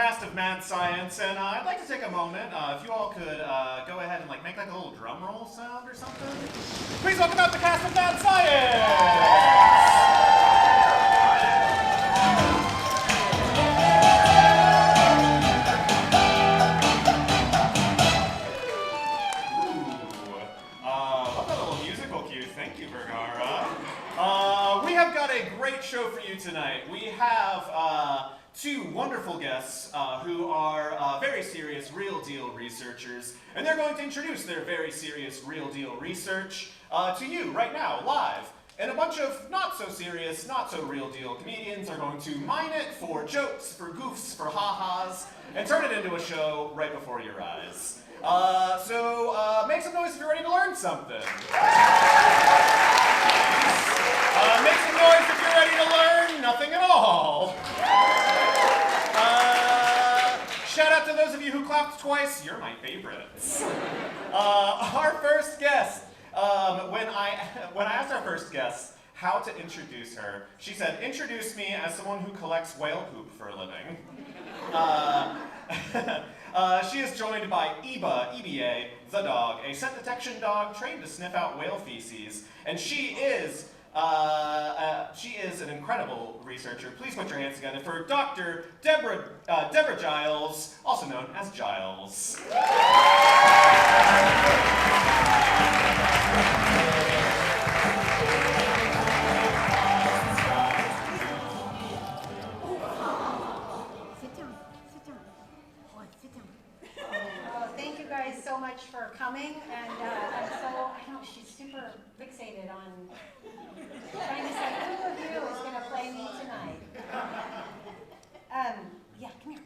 cast of Mad Science, and I'd like to take a moment, if you all could go ahead and make a little drum roll sound or something. Please welcome out the cast of Mad Science! Love that little musical cue. Thank you, Vergara. We have got a great show for you tonight. We have two wonderful guests who are very serious, real-deal researchers, and they're going to introduce their very serious, real-deal research to you right now, live. And a bunch of not-so-serious, not-so-real-deal comedians are going to mine it for jokes, for goofs, for ha-has, and turn it into a show right before your eyes. So make some noise if you're ready to learn something. Make some noise if you're ready to learn nothing at all. Shout out to those of you who clapped twice. You're my favorites. Our first guest. When I asked our first guest how to introduce her, she said, "Introduce me as someone who collects whale poop for a living." She is joined by EBA, the dog, a scent detection dog trained to sniff out whale feces, and she is an incredible researcher. Please put your hands together for Dr. Deborah Giles, also known as Giles. So much for coming, and I know she's super fixated on trying to say who of you is going to play me tonight. Yeah, come here.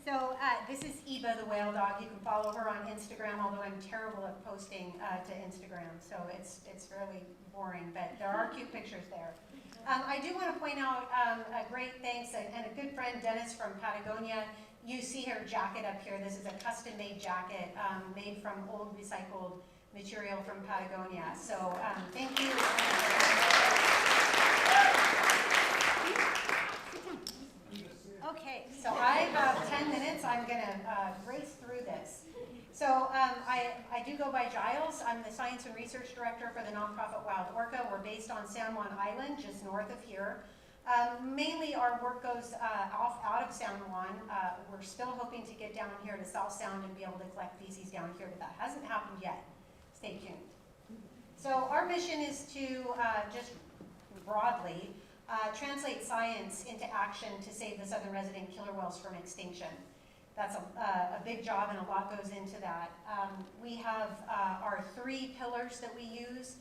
So this is Eva, the whale dog. You can follow her on Instagram, although I'm terrible at posting to Instagram, so it's really boring, but there are cute pictures there. I do want to point out a great thanks and a good friend, Dennis from Patagonia. You see her jacket up here. This is a custom-made jacket made from old recycled material from Patagonia. So thank you. Okay, so I have 10 minutes. I'm going to race through this. So I do go by Giles. I'm the Science and Research Director for the nonprofit Wild Orca. We're based on San Juan Island, just north of here. Mainly our work goes out of San Juan. We're still hoping to get down here to South Sound and be able to collect feces down here, but that hasn't happened yet. Stay tuned. So our mission is to just broadly translate science into action to save the southern resident killer whales from extinction. That's a big job, and a lot goes into that. We have our three pillars that we use.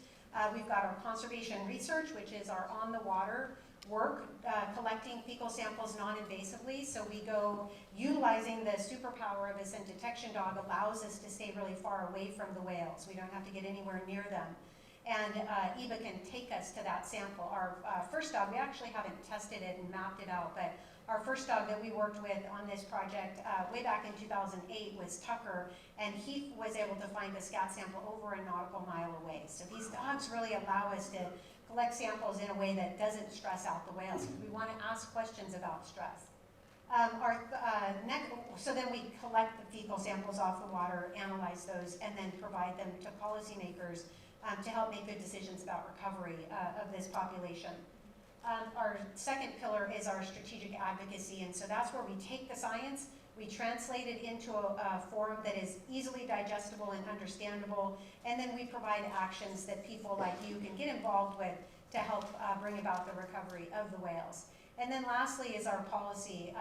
We've got our conservation research, which is our on-the-water work, collecting fecal samples non-invasively. So we go utilizing the superpower of a scent detection dog allows us to stay really far away from the whales. We don't have to get anywhere near them. And Eva can take us to that sample. Our first dog, we actually haven't tested it and mapped it out, but our first dog that we worked with on this project way back in 2008 was Tucker, and he was able to find a scat sample over a nautical mile away. So these dogs really allow us to collect samples in a way that doesn't stress out the whales, because we want to ask questions about stress. So then we collect the fecal samples off the water, analyze those, and then provide them to policymakers to help make good decisions about recovery of this population. Our second pillar is our strategic advocacy, and so that's where we take the science, we translate it into a form that is easily digestible and understandable, and then we provide actions that people like you can get involved with to help bring about the recovery of the whales. And then lastly is our policy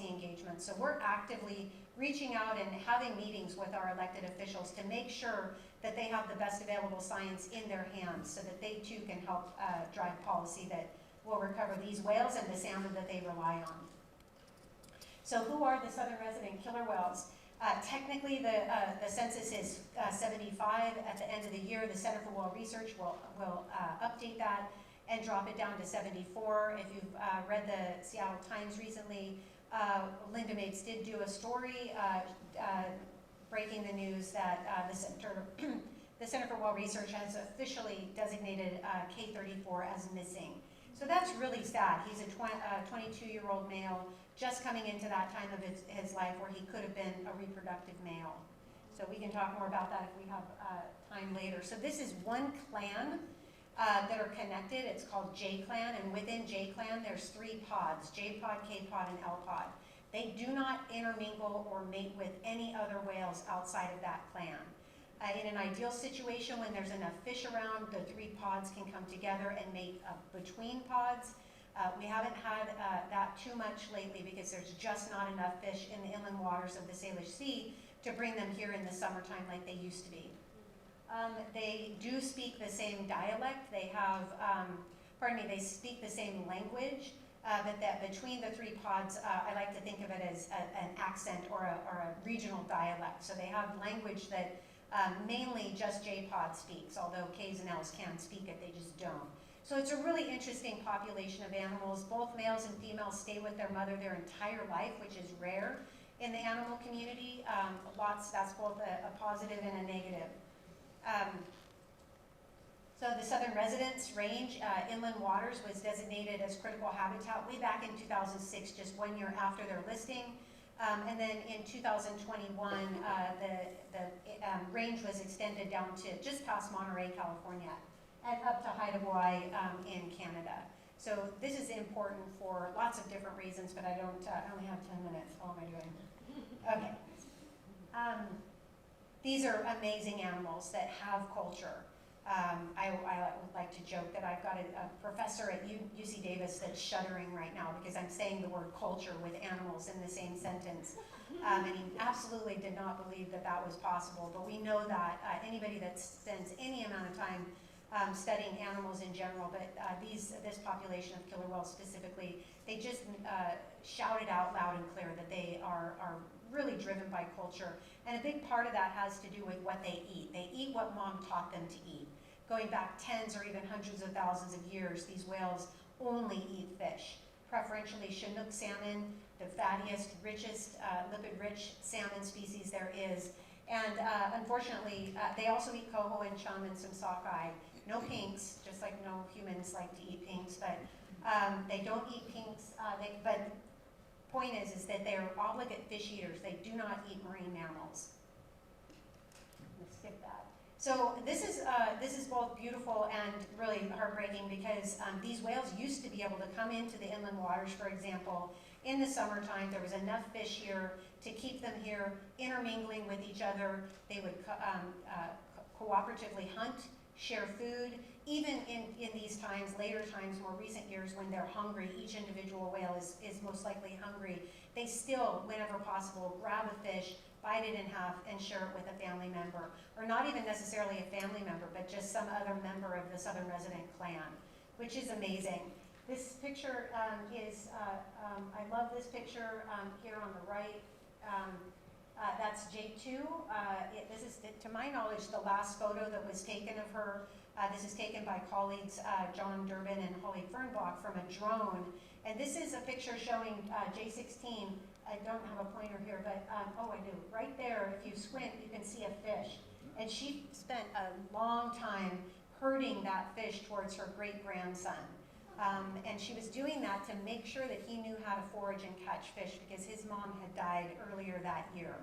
engagement. So we're actively reaching out and having meetings with our elected officials to make sure that they have the best available science in their hands so that they too can help drive policy that will recover these whales and the salmon that they rely on. So who are the southern resident killer whales? Technically, the census is 75. At the end of the year, the Center for Whale Research will update that and drop it down to 74. If you've read the Seattle Times recently, Linda Mapes did do a story breaking the news that the Center for Whale Research has officially designated K34 as missing. So that's really sad. He's a 22-year-old male just coming into that time of his life where he could have been a reproductive male. So we can talk more about that if we have time later. So this is one clan that are connected. It's called J clan, and within J clan there's 3 pods: J pod, K pod, and L pod. They do not intermingle or mate with any other whales outside of that clan. In an ideal situation, when there's enough fish around, the 3 pods can come together and mate between pods. We haven't had that too much lately because there's just not enough fish in the inland waters of the Salish Sea to bring them here in the summertime like they used to be. They do speak the same dialect. They have, they speak the same language, but that between the 3 pods, I like to think of it as an accent or a regional dialect. So they have language that mainly just J-pod speaks, although K's and L's can speak it, they just don't. So it's a really interesting population of animals. Both males and females stay with their mother their entire life, which is rare in the animal community. That's both a positive and a negative. So the southern residence range, inland waters, was designated as critical habitat way back in 2006, just 1 year after their listing. And then in 2021, the range was extended down to just past Monterey, California, and up to Haida Gwaii in Canada. So this is important for lots of different reasons, but I only have 10 minutes. How am I doing? Okay. These are amazing animals that have culture. I would like to joke that I've got a professor at UC Davis that's shuddering right now because I'm saying the word culture with animals in the same sentence. And he absolutely did not believe that that was possible, but we know that anybody that spends any amount of time studying animals in general, but this population of killer whales specifically, they just shouted out loud and clear that they are really driven by culture. And a big part of that has to do with what they eat. They eat what mom taught them to eat. Going back tens or even hundreds of thousands of years, these whales only eat fish, preferentially Chinook salmon, the fattiest, richest, lipid-rich salmon species there is. And unfortunately, they also eat coho and chum and some sockeye. No pinks, just like no humans like to eat pinks, but they don't eat pinks. But point is that they are obligate fish eaters. They do not eat marine mammals. Let's skip that. So this is both beautiful and really heartbreaking because these whales used to be able to come into the inland waters, for example, in the summertime. There was enough fish here to keep them here intermingling with each other. They would cooperatively hunt, share food. Even in these times, later times, more recent years, when they're hungry, each individual whale is most likely hungry, they still, whenever possible, grab a fish, bite it in half, and share it with a family member. Or not even necessarily a family member, but just some other member of the southern resident clan, which is amazing. This picture I love this picture here on the right. That's J2. This is, to my knowledge, the last photo that was taken of her. This is taken by colleagues John Durbin and Holly Fernbach from a drone. And this is a picture showing J16. I don't have a pointer here, but oh, I do. Right there, if you squint, you can see a fish. And she spent a long time herding that fish towards her great-grandson. And she was doing that to make sure that he knew how to forage and catch fish because his mom had died earlier that year.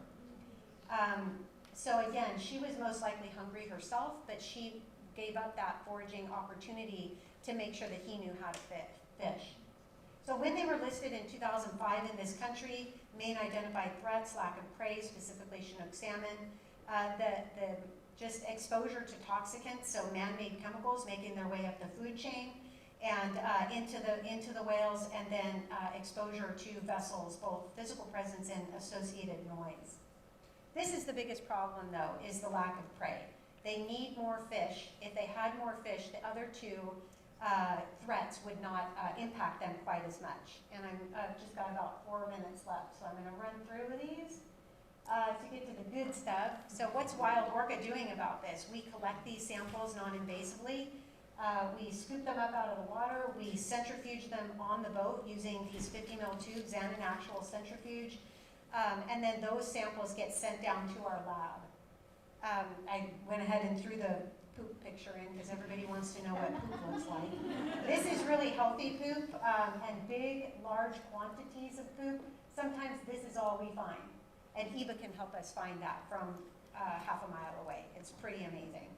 So again, she was most likely hungry herself, but she gave up that foraging opportunity to make sure that he knew how to fish. So when they were listed in 2005 in this country, main identified threats, lack of prey, specifically Chinook salmon, the just exposure to toxicants, so man-made chemicals making their way up the food chain, and into the whales, and then exposure to vessels, both physical presence and associated noise. This is the biggest problem, though, is the lack of prey. They need more fish. If they had more fish, the other two threats would not impact them quite as much. And I've just got about 4 minutes left, so I'm going to run through these to get to the good stuff. So what's Wild Orca doing about this? We collect these samples non-invasively. We scoop them up out of the water. We centrifuge them on the boat using these 50 ml tubes and an actual centrifuge. And then those samples get sent down to our lab. I went ahead and threw the poop picture in because everybody wants to know what poop looks like. This is really healthy poop and big, large quantities of poop. Sometimes this is all we find. And Eva can help us find that from half a mile away. It's pretty amazing.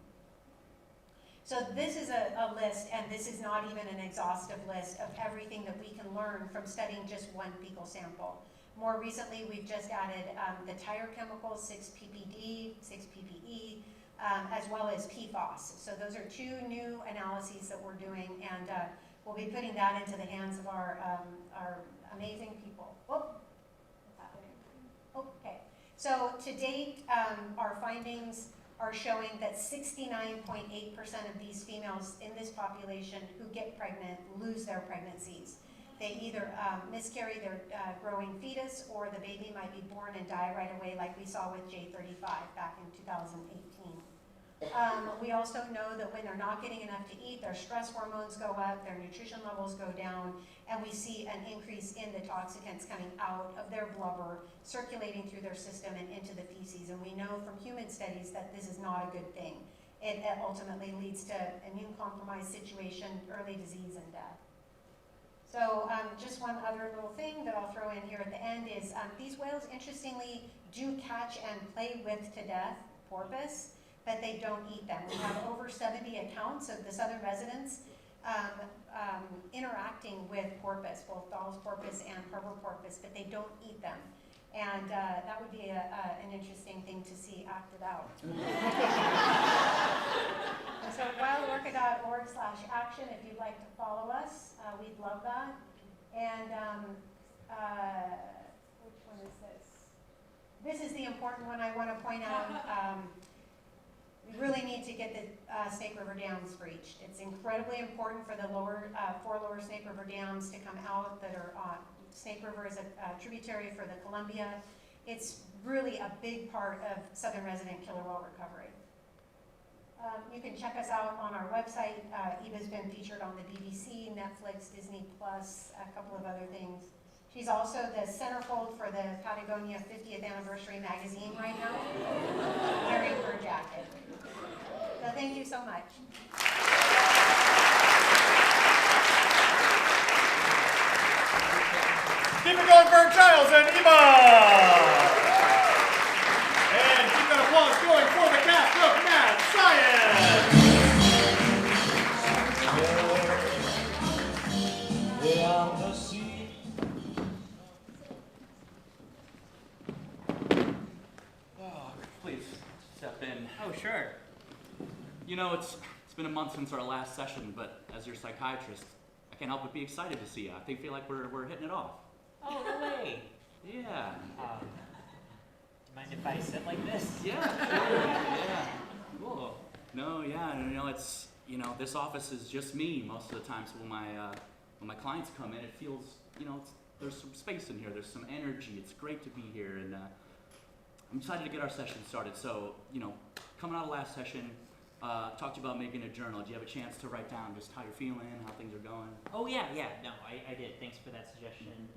So this is a list, and this is not even an exhaustive list of everything that we can learn from studying just one fecal sample. More recently, we've just added the tire chemicals, 6-PPD, 6-PPE, as well as PFOS. So those are two new analyses that we're doing, and we'll be putting that into the hands of our amazing people. What's happening? Okay. So to date, our findings are showing that 69.8% of these females in this population who get pregnant lose their pregnancies. They either miscarry their growing fetus, or the baby might be born and die right away, like we saw with J35 back in 2018. We also know that when they're not getting enough to eat, their stress hormones go up, their nutrition levels go down, and we see an increase in the toxicants coming out of their blubber, circulating through their system and into the feces. And we know from human studies that this is not a good thing. It ultimately leads to immune compromised situation, early disease, and death. So just one other little thing that I'll throw in here at the end is these whales, interestingly, do catch and play with to death porpoise, but they don't eat them. We have over 70 accounts of the southern residents interacting with porpoise, both Dall's porpoise and harbor porpoise, but they don't eat them. And that would be an interesting thing to see acted out. And so wildorca.org/action, if you'd like to follow us, we'd love that. And which one is this? This is the important one I want to point out. We really need to get the Snake River dams breached. It's incredibly important for the lower Snake River dams to come out that are on. Snake River is a tributary for the Columbia. It's really a big part of southern resident killer whale recovery. You can check us out on our website. Eva's been featured on the BBC, Netflix, Disney Plus, a couple of other things. She's also the centerfold for the Patagonia 50th Anniversary magazine right now, wearing her jacket. So thank you so much. Keep it going for Giles and Eva! And keep that applause going for the cast of Mad Science! Beyond the sea. Oh, please step in. Oh, sure. You know, it's been a month since our last session, but as your psychiatrist, I can't help but be excited to see you. I feel like we're hitting it off. Oh, no way. Yeah. Do you mind if I sit like this? Yeah. Yeah. Cool. No, yeah. You know, it's this office is just me most of the time. So when my clients come in, it feels there's some space in here. There's some energy. It's great to be here, and I'm excited to get our session started. So coming out of last session. Talked to you about making a journal. Do you have a chance to write down just how you're feeling, how things are going? Oh, yeah. No, I did. Thanks for that suggestion.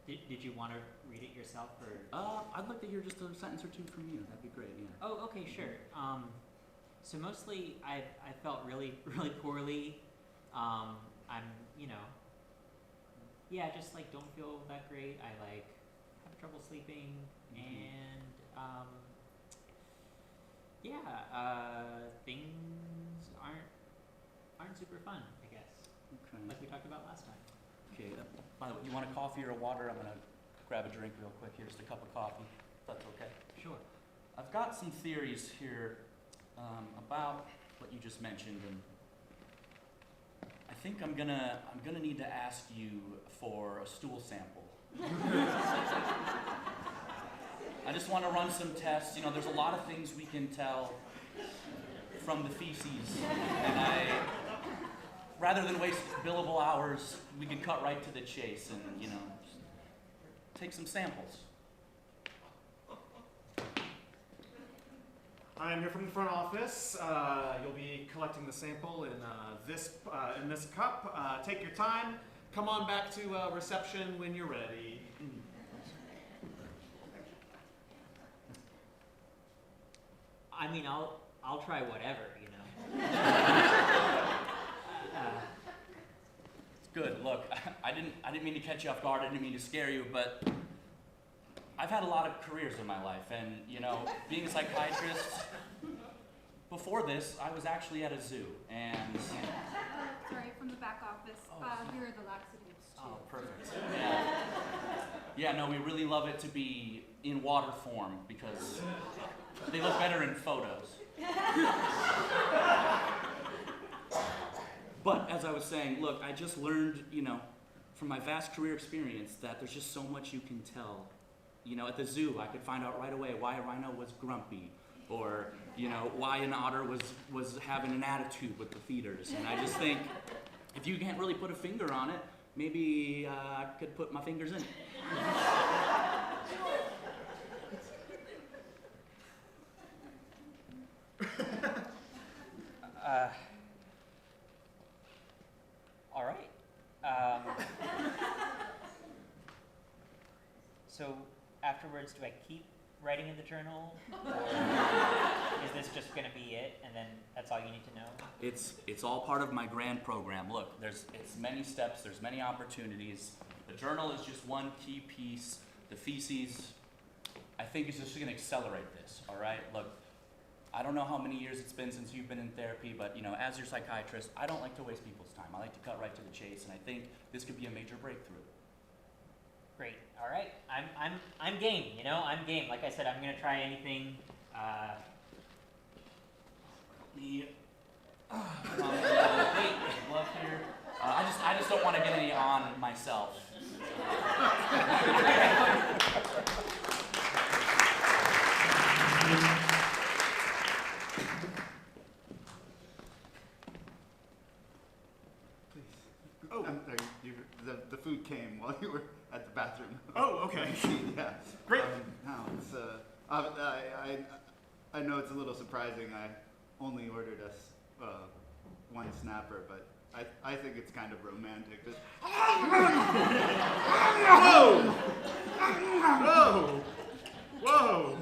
Did you want to read it yourself, or? I'd like to hear just a sentence or two from you. That'd be great, yeah. Oh, okay, sure. So mostly I felt really, really poorly. I'm, just like don't feel that great. I have trouble sleeping, and things aren't super fun, I guess. Okay. Like we talked about last time. Okay. By the way, you want a coffee or a water? I'm gonna grab a drink real quick here, just a cup of coffee. If that's okay. Sure. I've got some theories here about what you just mentioned, and I think I'm gonna need to ask you for a stool sample. I just want to run some tests. There's a lot of things we can tell from the feces, and rather than waste billable hours, we can cut right to the chase and just take some samples. I'm here from the front office. You'll be collecting the sample in this cup. Take your time. Come on back to reception when you're ready. I mean, I'll try whatever, you know. It's good. Look, I didn't mean to catch you off guard. I didn't mean to scare you, but I've had a lot of careers in my life, and you know, being a psychiatrist. Before this, I was actually at a zoo, and Sorry, from the back office. Here are the laxatives too. oh, perfect. Yeah, no, we really love it to be in water form because they look better in photos. But as I was saying, look, I just learned, you know, from my vast career experience that there's just so much you can tell. You know, at the zoo, I could find out right away why a rhino was grumpy, or you know, why an otter was having an attitude with the feeders. And I just think, if you can't really put a finger on it, maybe I could put my fingers in it. All right. So afterwards, do I keep writing in the journal, or is this just going to be it, and then that's all you need to know? It's all part of my grand program. Look, it's many steps, there's many opportunities. The journal is just one key piece. The feces, I think, is just going to accelerate this, all right? Look, I don't know how many years it's been since you've been in therapy, but you know, as your psychiatrist, I don't like to waste people's time. I like to cut right to the chase, and I think this could be a major breakthrough. Great. All right. I'm game. You know, I'm game. Like I said, I'm gonna try anything. Wait, glove here. I just don't want to get any on myself. Oh, the food came while you were at the bathroom. Oh, okay. Yeah. Great. No, it's I know it's a little surprising. I only ordered us one snapper, but I think it's kind of romantic. Just Whoa!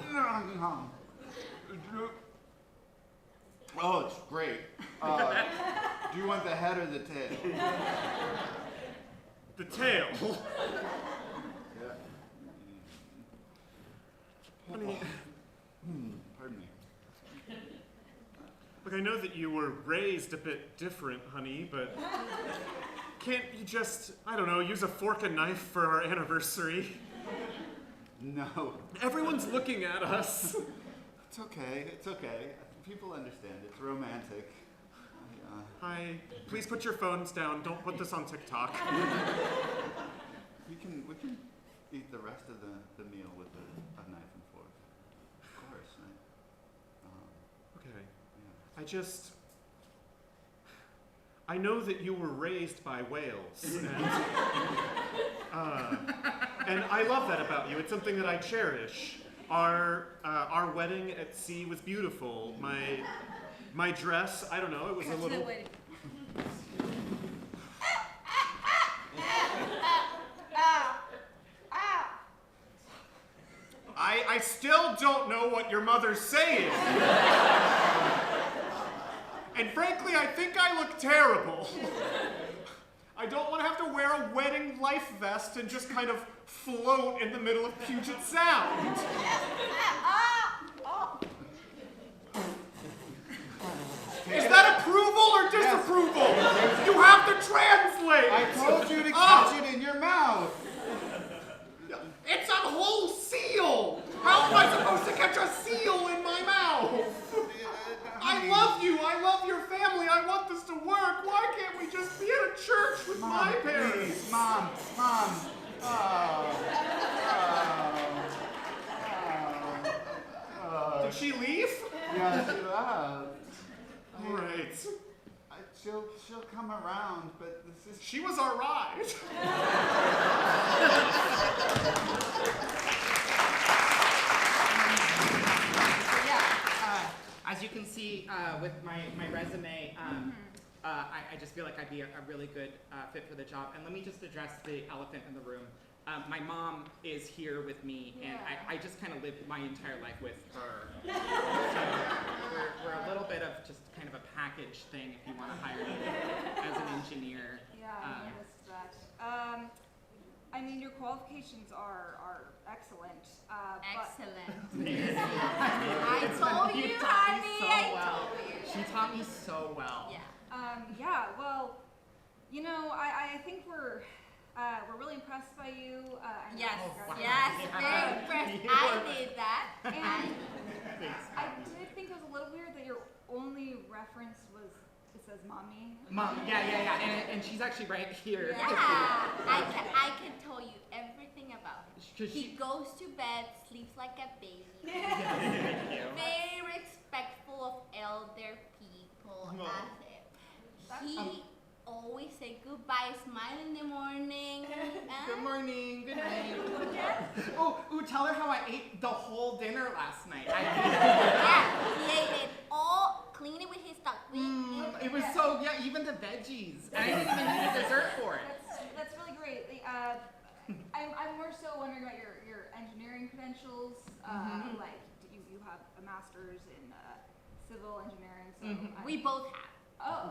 Oh, it's great. Do you want the head or the tail? The tail. Yeah. Honey, Pardon me. look, I know that you were raised a bit different, honey, but can't you just, I don't know, use a fork and knife for our anniversary? No. Everyone's looking at us. It's okay. It's okay. People understand. It's romantic. Hi, please put your phones down. Don't put this on TikTok. We can eat the rest of the meal with a knife and fork. Of course. Okay. Yeah. I know that you were raised by whales, and I love that about you. It's something that I cherish. Our wedding at sea was beautiful. My dress, I don't know, it was a little... I still don't know what your mother's saying. And frankly, I think I look terrible. I don't want to have to wear a wedding life vest and just kind of float in the middle of Puget Sound. Is that approval or disapproval? You have to translate. I told you to catch it in your mouth. It's a whole seal. How am I supposed to catch a seal in my mouth? I love you. I love your family. I want this to work. Why can't we just be at a church with my parents? Please, Mom. Did she leave? Yeah, she left. All right. She'll come around, but this is... She was our ride. As you can see with my resume, I just feel like I'd be a really good fit for the job. And let me just address the elephant in the room. my mom is here with me, and Yeah. I just kind of lived my entire life with her. So we're a little bit of just kind of a package thing if you want to hire me as an engineer. Yeah, I noticed that. I mean, your qualifications are excellent. Excellent. I told you, honey, I told you. She taught me so well. Yeah. Yeah, well, you know, I think we're really impressed by you. I know Yes, you guys- yes, very impressed. I did that. And Thanks. I did think it was a little weird that your only reference was, it says mommy. Mom, yeah, and she's actually right here. Yeah, I can tell you everything about him. 'Cause He she- goes to bed, sleeps like a baby. Thank you. Very respectful of elder people. He always say goodbye, smile in the morning. Good morning, good night. Oh, tell her how I ate the whole dinner last night. Yeah, he ate it all, clean it with his tongue. It was so, yeah, even the veggies. And I didn't even need a dessert for it. That's really great. I'm more so wondering about your engineering credentials. Like, you have a master's in civil engineering, so We both have. Oh.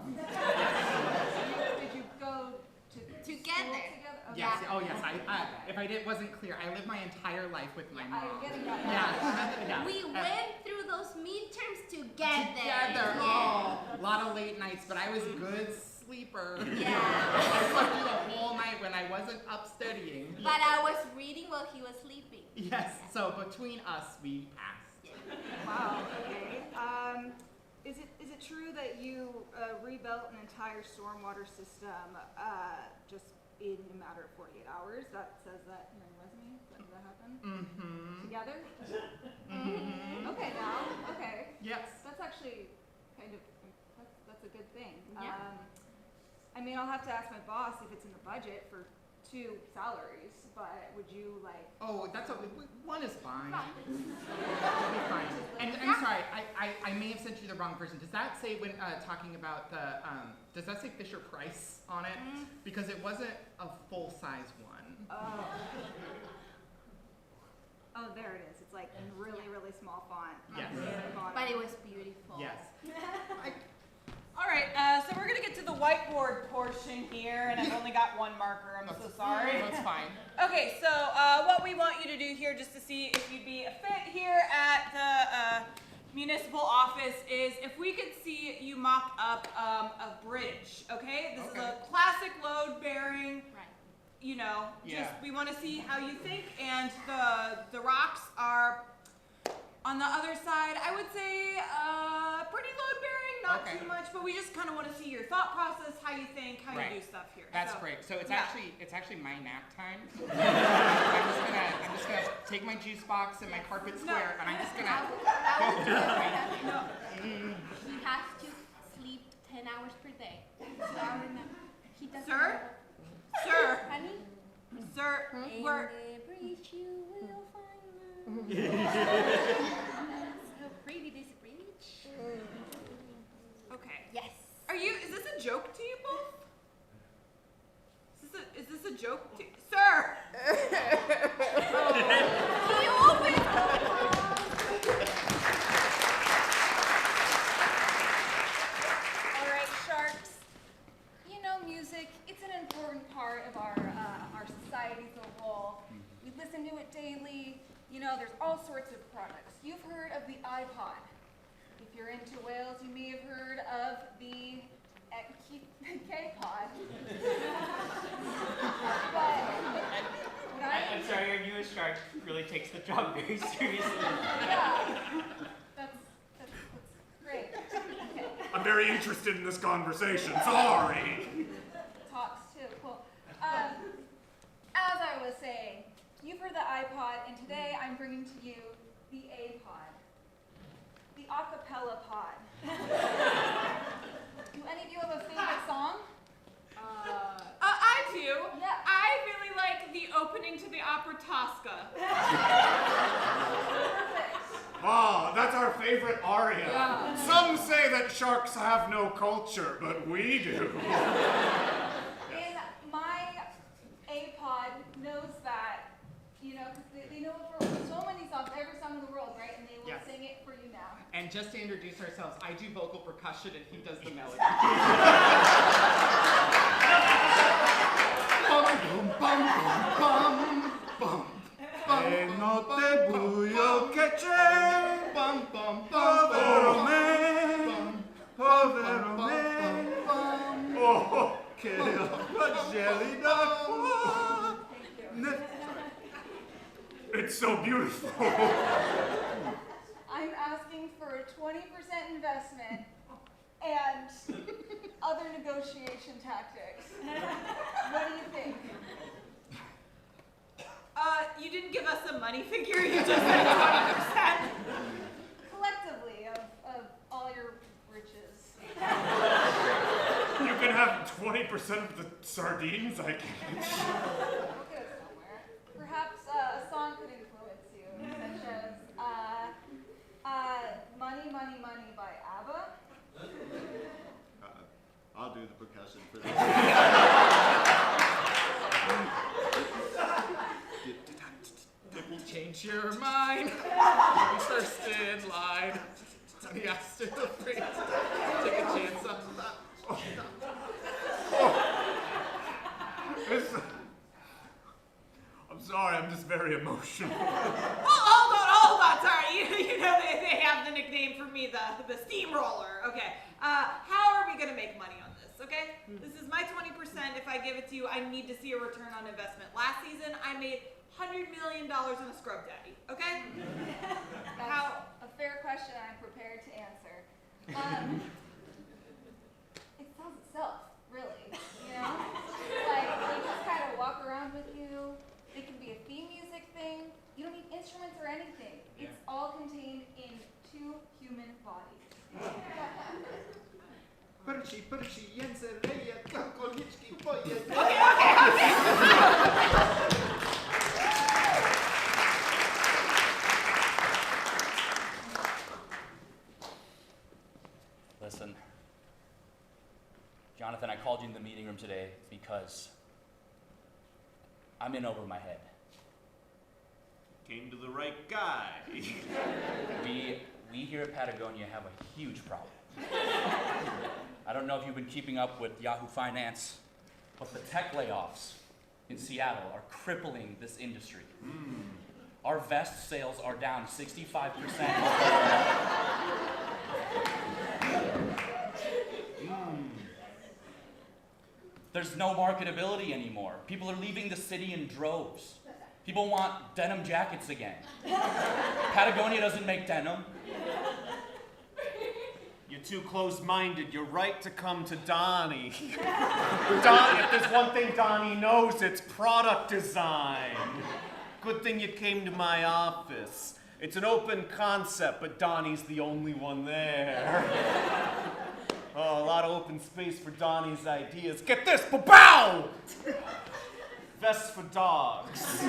Did you go to Together. school together? Okay. Yes, oh yes, Okay. if I wasn't clear, I lived my entire life with my I'm mom. getting that. Yeah. We went through those midterms together. Together, Yeah. oh, a lot of late nights, but I was a good sleeper. Yeah. I slept through the whole night when I wasn't up studying. But I was reading while he was sleeping. Yes, so between us, we passed. Yeah. Wow. Okay. Is it true that you rebuilt an entire stormwater system just in a matter of 48 hours? That says that in your resume. Did that happen? Mm-hmm. Together? Mm-hmm. Okay. Now. Okay. Yes. That's actually kind of that's a good thing. Yeah. I mean, I'll have to ask my boss if it's in the budget for 2 salaries, but would you like? Oh, that's one is fine. Fine. It'll be fine. And I'm sorry, I may have sent you the wrong version. Does that say when talking about the does that say Fisher Price on it? Because it wasn't a full size one. Oh, there it is. It's like in really small font. Yes. But it was beautiful. Yes. All right, so we're gonna get to the whiteboard portion here, and I've only got one marker. I'm so sorry. That's fine. Okay, so what we want you to do here, just to see if you'd be a fit here at the municipal office, is if we could see you mock up a bridge. Okay, this is a classic load bearing. Right. You know, Yeah. just we want to see how you think, and the rocks are on the other side. I would say pretty load bearing, not Okay. too much, but we just kind of want to see your thought process, how you think, how Right. you do stuff here. That's So, great. So it's yeah. actually my nap time. I'm just gonna take my juice box and my carpet square, and I'm just gonna go through it. He has to sleep 10 hours per day. So I remember. He doesn't. Sir? Sir, Honey? sir, In we're the breach you will find love. So pretty this breach. okay. Yes. Is this a joke to you both? Is this a joke to sir? He opened. All right, sharks. You know, music, it's an important part of our society as a whole. We listen to it daily. You know, there's all sorts of products. You've heard of the iPod. If you're into whales, you may have heard of the K-pod. I'm sorry, our newest shark really takes the job very seriously. Yeah, that's great. Okay. I'm very interested in this conversation. Sorry. Talks too. Cool. As I was saying, you've heard the iPod, and today I'm bringing to you the A-pod, the acapella pod. Do any of you have a favorite song? I do. Yeah. I really like the opening to the opera Tosca. Perfect. Ah, that's our favorite aria. Yeah. Some say that sharks have no culture, but we do. In my A-pod knows that And just to introduce ourselves, I do vocal percussion and he does the melody. Bum, bum, bum, bum, bum, E notte buio che c'è, bum, bum, povero me, povero me, oh, che acqua gelida qua. It's so beautiful. I'm asking for a 20% investment and other negotiation tactics. What do you think? You didn't give us a money figure, you just said 20%. Collectively, of all your riches. You can have 20% of the sardines, I guess. We'll get it somewhere. Perhaps a song could influence you, such as Money, Money, Money by ABBA. I'll do the percussion for this. Change your mind. Be first in line. Yes, feel free to take a chance on that. I'm sorry, I'm just very emotional. Hold on, sorry. You know they have the nickname for me, the steamroller. Okay. How are we gonna make money on this? Okay. This is my 20%. If I give it to you, I need to see a return on investment. Last season, I made $100 million in a scrub daddy. Okay. That's a fair question I'm prepared to answer. It sells itself, really. You know? Like, they just kind of walk around with you. It can be a theme music thing. You don't need instruments or anything. It's all contained in 2 human bodies. Perci, języreje, kakoliczki, poje. Listen, Jonathan, I called you in the meeting room today because I'm in over my head. Came to the right guy. We here at Patagonia have a huge problem. I don't know if you've been keeping up with Yahoo Finance, but the tech layoffs in Seattle are crippling this industry. Our vest sales are down 65%. There's no marketability anymore. People are leaving the city in droves. People want denim jackets again. Patagonia doesn't make denim. You're too close-minded. You're right to come to Donnie. Donnie, if there's one thing Donnie knows, it's product design. Good thing you came to my office. It's an open concept, but Donnie's the only one there. Oh, a lot of open space for Donnie's ideas. Get this, ba-bow! Vests for dogs.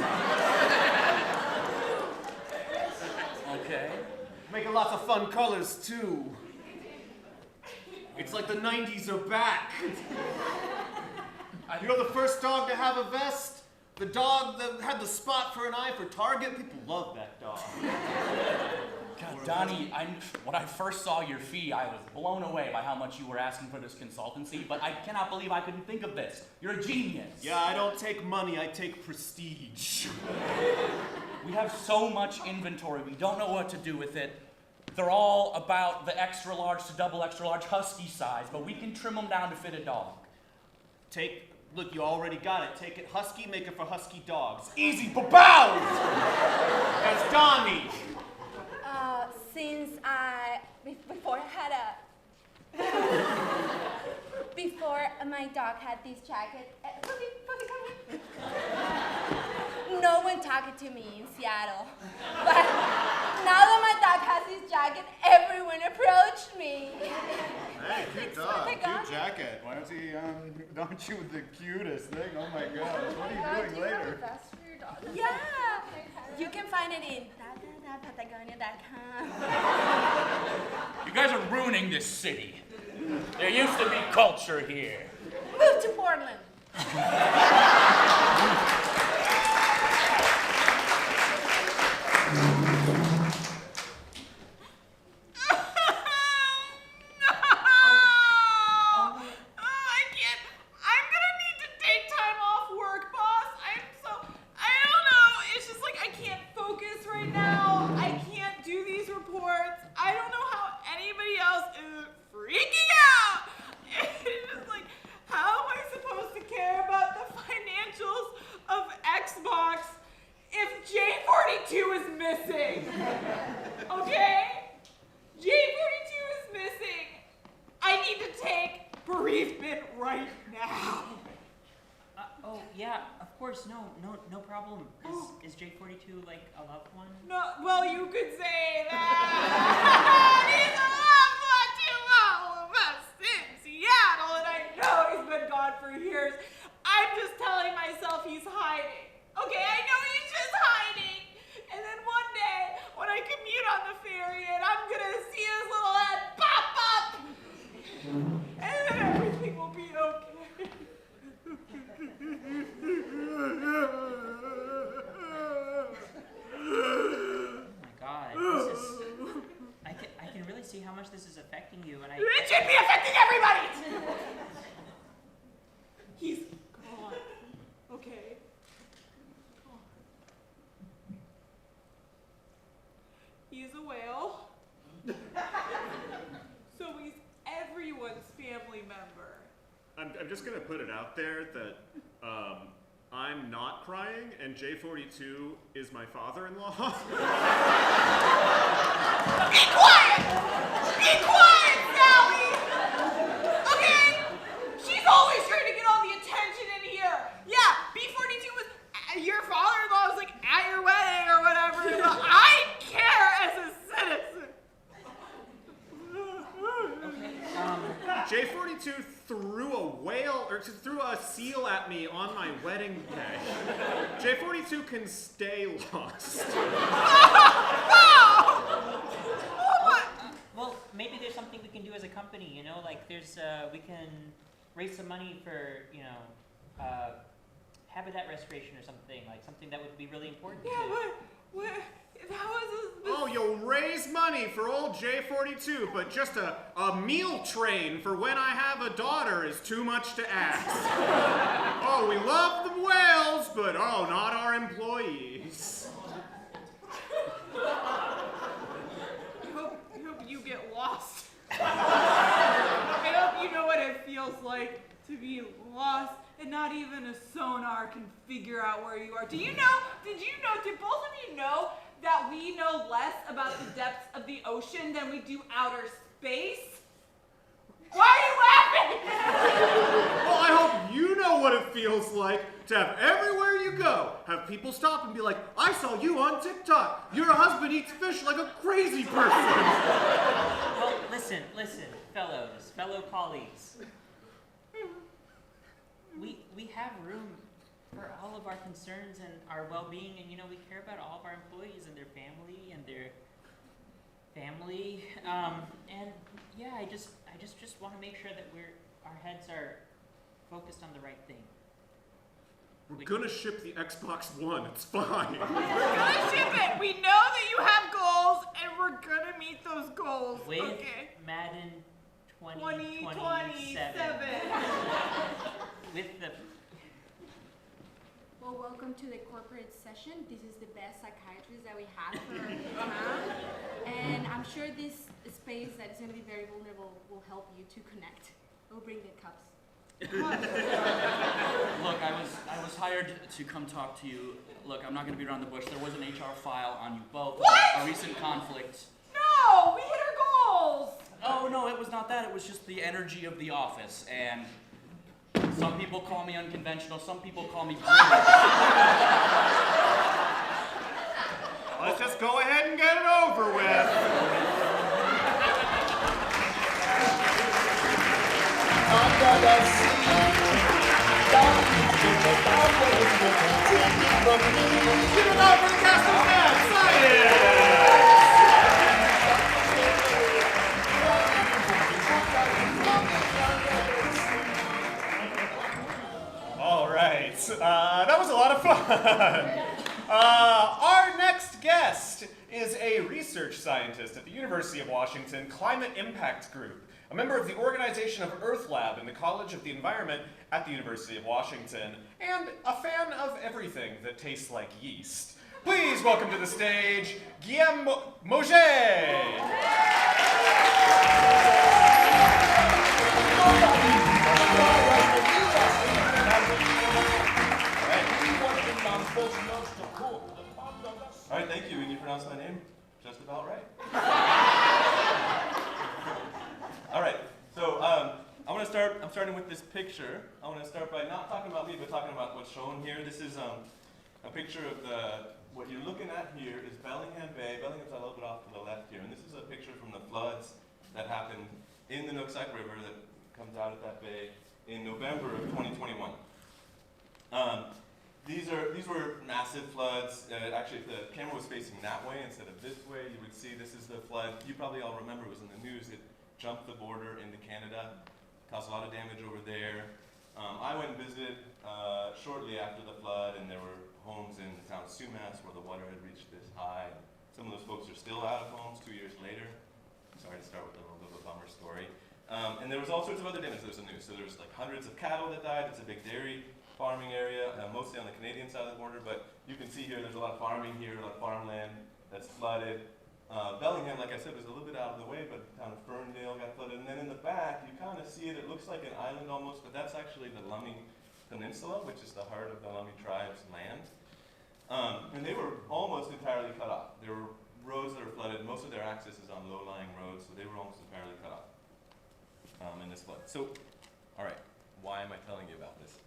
Okay. Making lots of fun colors, too. It's like the 90s are back. You know the first dog to have a vest? The dog that had the spot for an eye for Target? People love that dog. God, Donnie, when I first saw your fee, I was blown away by how much you were asking for this consultancy, but I cannot believe I couldn't think of this. You're a genius. Yeah, I don't take money, I take prestige. We have so much inventory, we don't know what to do with it. They're all about the extra large to double extra large husky size, but we can trim them down to fit a dog. Look, you already got it. Take it husky, make it for husky dogs. Easy, ba-bow! That's Donnie. Since before my dog had this jacket, no one talked to me in Seattle. But now that my dog has this jacket, everyone approached me. Hey, cute dog, cute Patagonia. jacket. Why don't you the cutest thing? Oh my gosh, what are you doing Do you have a later? vest for your dog? Yeah, you can find it in Patagonia.com. You guys are ruining this city. There used to be culture here. Move to Portland. bereavement right now. Oh yeah, of course. No problem. Is J42 like a loved one? No, well, you could say that. He's a loved one to all of us in Seattle, and I know he's been gone for years. I'm just telling myself he's hiding. Okay, I know he's just hiding. And then one day, when I commute on the ferry, and I'm gonna see his little head pop up, and then everything will be okay. Oh my God, this is. I can really see how much this is affecting you, and It should be affecting everybody! He's gone. Okay. He's a whale. So he's everyone's family member. I'm just gonna put it out there that I'm not crying, and J42 is my father-in-law. Be quiet! Be quiet, Sally! Okay? She's always trying to get all the attention in here. Yeah, B42 was, your father-in-law was like at your wedding or whatever. But I care as a citizen. J42 threw a whale, or threw a seal at me on my wedding day. J42 can stay lost. well, maybe there's something we can do as a company. You know, like there's we can raise some money for habitat restoration or something, like something that would be really important. Yeah, what? That was Oh, you'll raise money for old J42, but just a meal train for when I have a daughter is too much to ask. Oh, we love the whales, but oh, not our employees. I hope you get lost. I hope you know what it feels like to be lost and not even a sonar can figure out where you are. Did both of you know that we know less about the depths of the ocean than we do outer space? Why are you laughing? Well, I hope you know what it feels like to have everywhere you go, have people stop and be like, I saw you on TikTok. Your husband eats fish like a crazy person. Well, listen, fellow colleagues. We have room for all of our concerns and our well-being, and we care about all of our employees and their family and and yeah, I just want to make sure that our heads are focused on the right thing. We're gonna ship the Xbox One, it's fine. We're gonna ship it. We know that you have goals, and we're gonna meet those goals. With okay. Madden 2027. 2027. With the Well, welcome to the corporate session. This is the best psychiatrist that we have for town. And I'm sure this space that is going to be very vulnerable will help you to connect. We'll bring the cups. Look, I was hired to come talk to you. Look, I'm not going to be around the bush. There was an HR file on you both. What? A recent conflict. No, we hit our goals. Oh, no, it was not that. It was just the energy of the office. And some people call me unconventional. Some people call me brilliant. Let's just go ahead and get it over with. Under the sea, down to the downwards, take it from me. Give it up for the cast of Mad Science! All right, that was a lot of fun. Our next guest is a research scientist at the University of Washington Climate Impact Group, a member of the organization of Earth Lab in the College of the Environment at the University of Washington, and a fan of everything that tastes like yeast. Please welcome to the stage, Guillaume Moget. All right, thank you, and you pronounced my name just about right. All right, so I want to start I'm starting with this picture. I want to start by not talking about me, but talking about what's shown here. This is a picture of what you're looking at here is Bellingham Bay. Bellingham's a little bit off to the left here, and this is a picture from the floods that happened in the Nooksack River that comes out of that bay in November of 2021. These were massive floods. Actually, if the camera was facing that way instead of this way, you would see this is the flood. You probably all remember it was in the news. It jumped the border into Canada, caused a lot of damage over there. I went and visited shortly after the flood, and there were homes in the town of Sumas where the water had reached this high. Some of those folks are still out of homes 2 years later. Sorry to start with a little bit of a bummer story. And there was all sorts of other damage that was in the news. So there was like hundreds of cattle that died. It's a big dairy farming area, mostly on the Canadian side of the border, but you can see here there's a lot of farming here, a lot of farmland that's flooded. Bellingham, like I said, was a little bit out of the way, but the town of Ferndale got flooded. And then in the back, you kind of see it. It looks like an island almost, but that's actually the Lummi Peninsula, which is the heart of the Lummi tribe's land. And they were almost entirely cut off. There were roads that are flooded. Most of their access is on low-lying roads, so they were almost entirely cut off in this flood. So, all right, why am I telling you about this?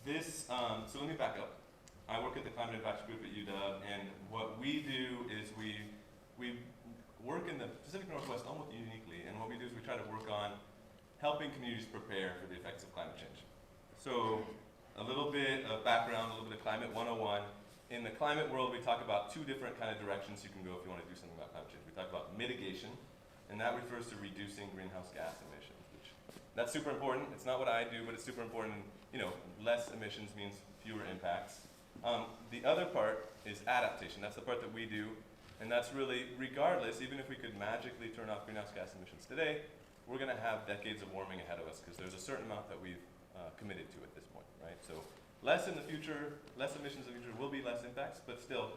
So let me back up. I work at the Climate Impact Group at UW, and what we do is we work in the Pacific Northwest almost uniquely, and what we do is we try to work on helping communities prepare for the effects of climate change. So a little bit of background, a little bit of Climate 101. In the climate world, we talk about two different kind of directions you can go if you want to do something about climate change. We talk about mitigation, and that refers to reducing greenhouse gas emissions, which that's super important. It's not what I do, but it's super important. You know, less emissions means fewer impacts. The other part is adaptation. That's the part that we do, and that's really, regardless, even if we could magically turn off greenhouse gas emissions today, we're going to have decades of warming ahead of us because there's a certain amount that we've committed to at this point, right? So less in the future, less emissions in the future will be less impacts, but still,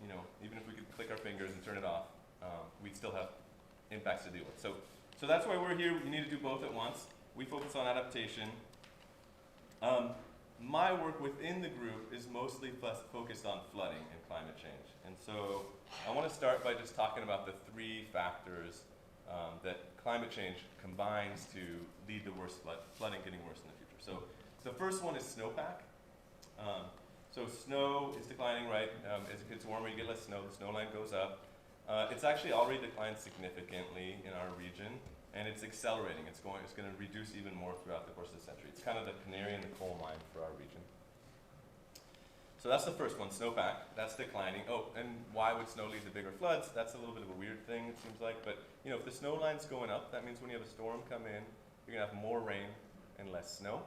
you know, even if we could click our fingers and turn it off, we'd still have impacts to deal with. So that's why we're here. You need to do both at once. We focus on adaptation. My work within the group is mostly focused on flooding and climate change. And so I want to start by just talking about the three factors that climate change combines to lead to worse flooding getting worse in the future. So the first one is snowpack. So snow is declining, right? As it gets warmer, you get less snow. The snow line goes up. It's actually already declined significantly in our region, and it's accelerating. It's going to reduce even more throughout the course of the century. It's kind of the canary in the coal mine for our region. So that's the first one, snowpack. That's declining. Oh, and why would snow lead to bigger floods? That's a little bit of a weird thing, it seems like. But you know, if the snow line's going up, that means when you have a storm come in, you're gonna have more rain and less snow.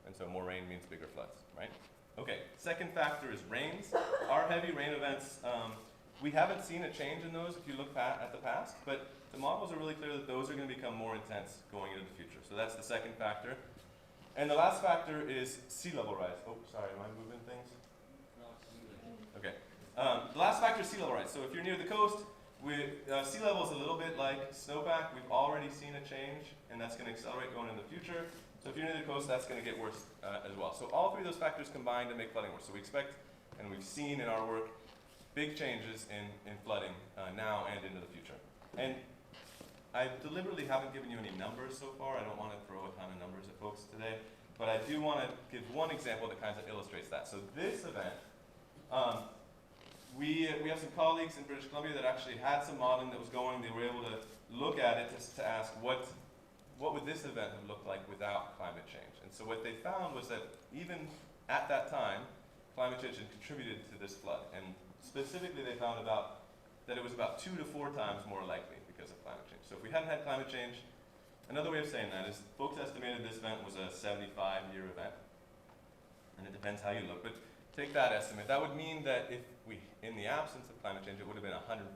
And so more rain means bigger floods, right? Okay, second factor is rains. Our heavy rain events, we haven't seen a change in those if you look at the past, but the models are really clear that those are going to become more intense going into the future. So that's the second factor. And the last factor is sea level rise. Oh, sorry, am I moving things? Okay. The last factor is sea level rise. So if you're near the coast, sea level is a little bit like snowpack. We've already seen a change, and that's going to accelerate going into the future. So if you're near the coast, that's going to get worse as well. So all three of those factors combine to make flooding worse. So we expect, and we've seen in our work, big changes in flooding now and into the future. And I deliberately haven't given you any numbers so far. I don't want to throw a ton of numbers at folks today, but I do want to give one example that kind of illustrates that. So this event, we have some colleagues in British Columbia that actually had some modeling that was going. They were able to look at it to ask what would this event have looked like without climate change. And so what they found was that even at that time, climate change had contributed to this flood. And specifically, they found that it was about 2 to 4 times more likely because of climate change. So if we hadn't had climate change, another way of saying that is folks estimated this event was a 75-year event. And it depends how you look, but take that estimate. That would mean that if we, in the absence of climate change, it would have been a 150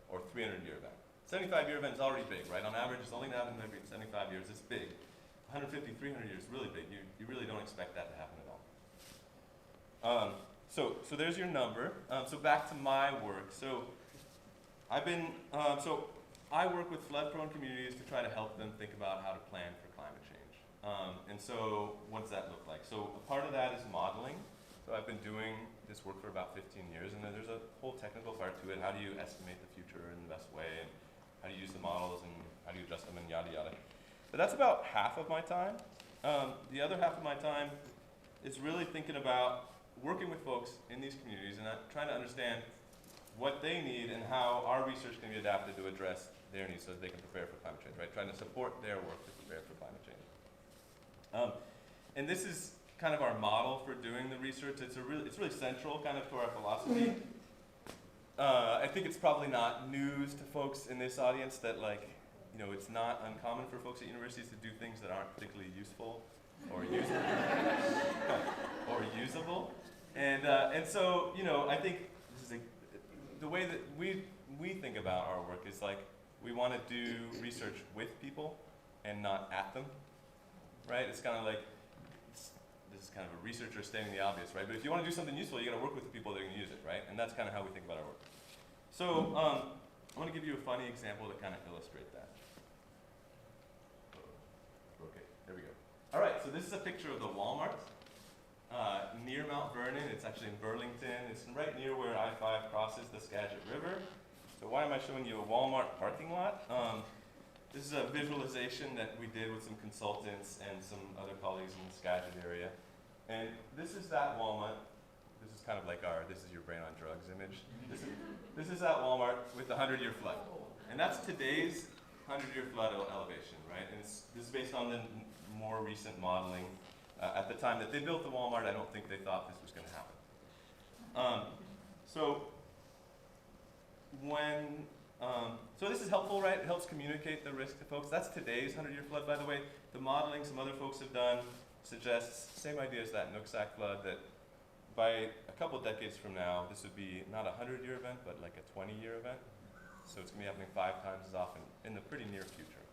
or 300-year event. 75-year event is already big, right? On average, it's only happened every 75 years. It's big. 150, 300 years is really big. You really don't expect that to happen at all. So there's your number. So back to my work. So I work with flood-prone communities to try to help them think about how to plan for climate change. And so what does that look like? So a part of that is modeling. So I've been doing this work for about 15 years, and then there's a whole technical part to it. How do you estimate the future in the best way, and how do you use the models, and how do you adjust them, and yada yada. But that's about half of my time. The other half of my time is really thinking about working with folks in these communities and trying to understand what they need and how our research can be adapted to address their needs so that they can prepare for climate change, right? Trying to support their work to prepare for climate change. And this is kind of our model for doing the research. It's really central kind of to our philosophy. I think it's probably not news to folks in this audience that it's not uncommon for folks at universities to do things that aren't particularly useful or usable. And so, I think this is the way that we think about our work is we want to do research with people and not at them, right? It's kind of this is kind of a researcher stating the obvious, right? But if you want to do something useful, you got to work with the people that are going to use it, right? And that's kind of how we think about our work. So I want to give you a funny example to kind of illustrate that. Okay, there we go. All right, so this is a picture of the Walmart near Mount Vernon. It's actually in Burlington. It's right near where I-5 crosses the Skagit River. So why am I showing you a Walmart parking lot? This is a visualization that we did with some consultants and some other colleagues in the Skagit area. And this is that Walmart. This is kind of like this is your brain on drugs image. This is that Walmart with the 100-year flood. And that's today's 100-year flood elevation, right? And this is based on the more recent modeling. At the time that they built the Walmart, I don't think they thought this was going to happen. So this is helpful, right? It helps communicate the risk to folks. That's today's 100-year flood, by the way. The modeling some other folks have done suggests same idea as that Nooksack flood, that by a couple decades from now, this would be not a 100-year event, but like a 20-year event. So it's going to be happening 5 times as often in the pretty near future.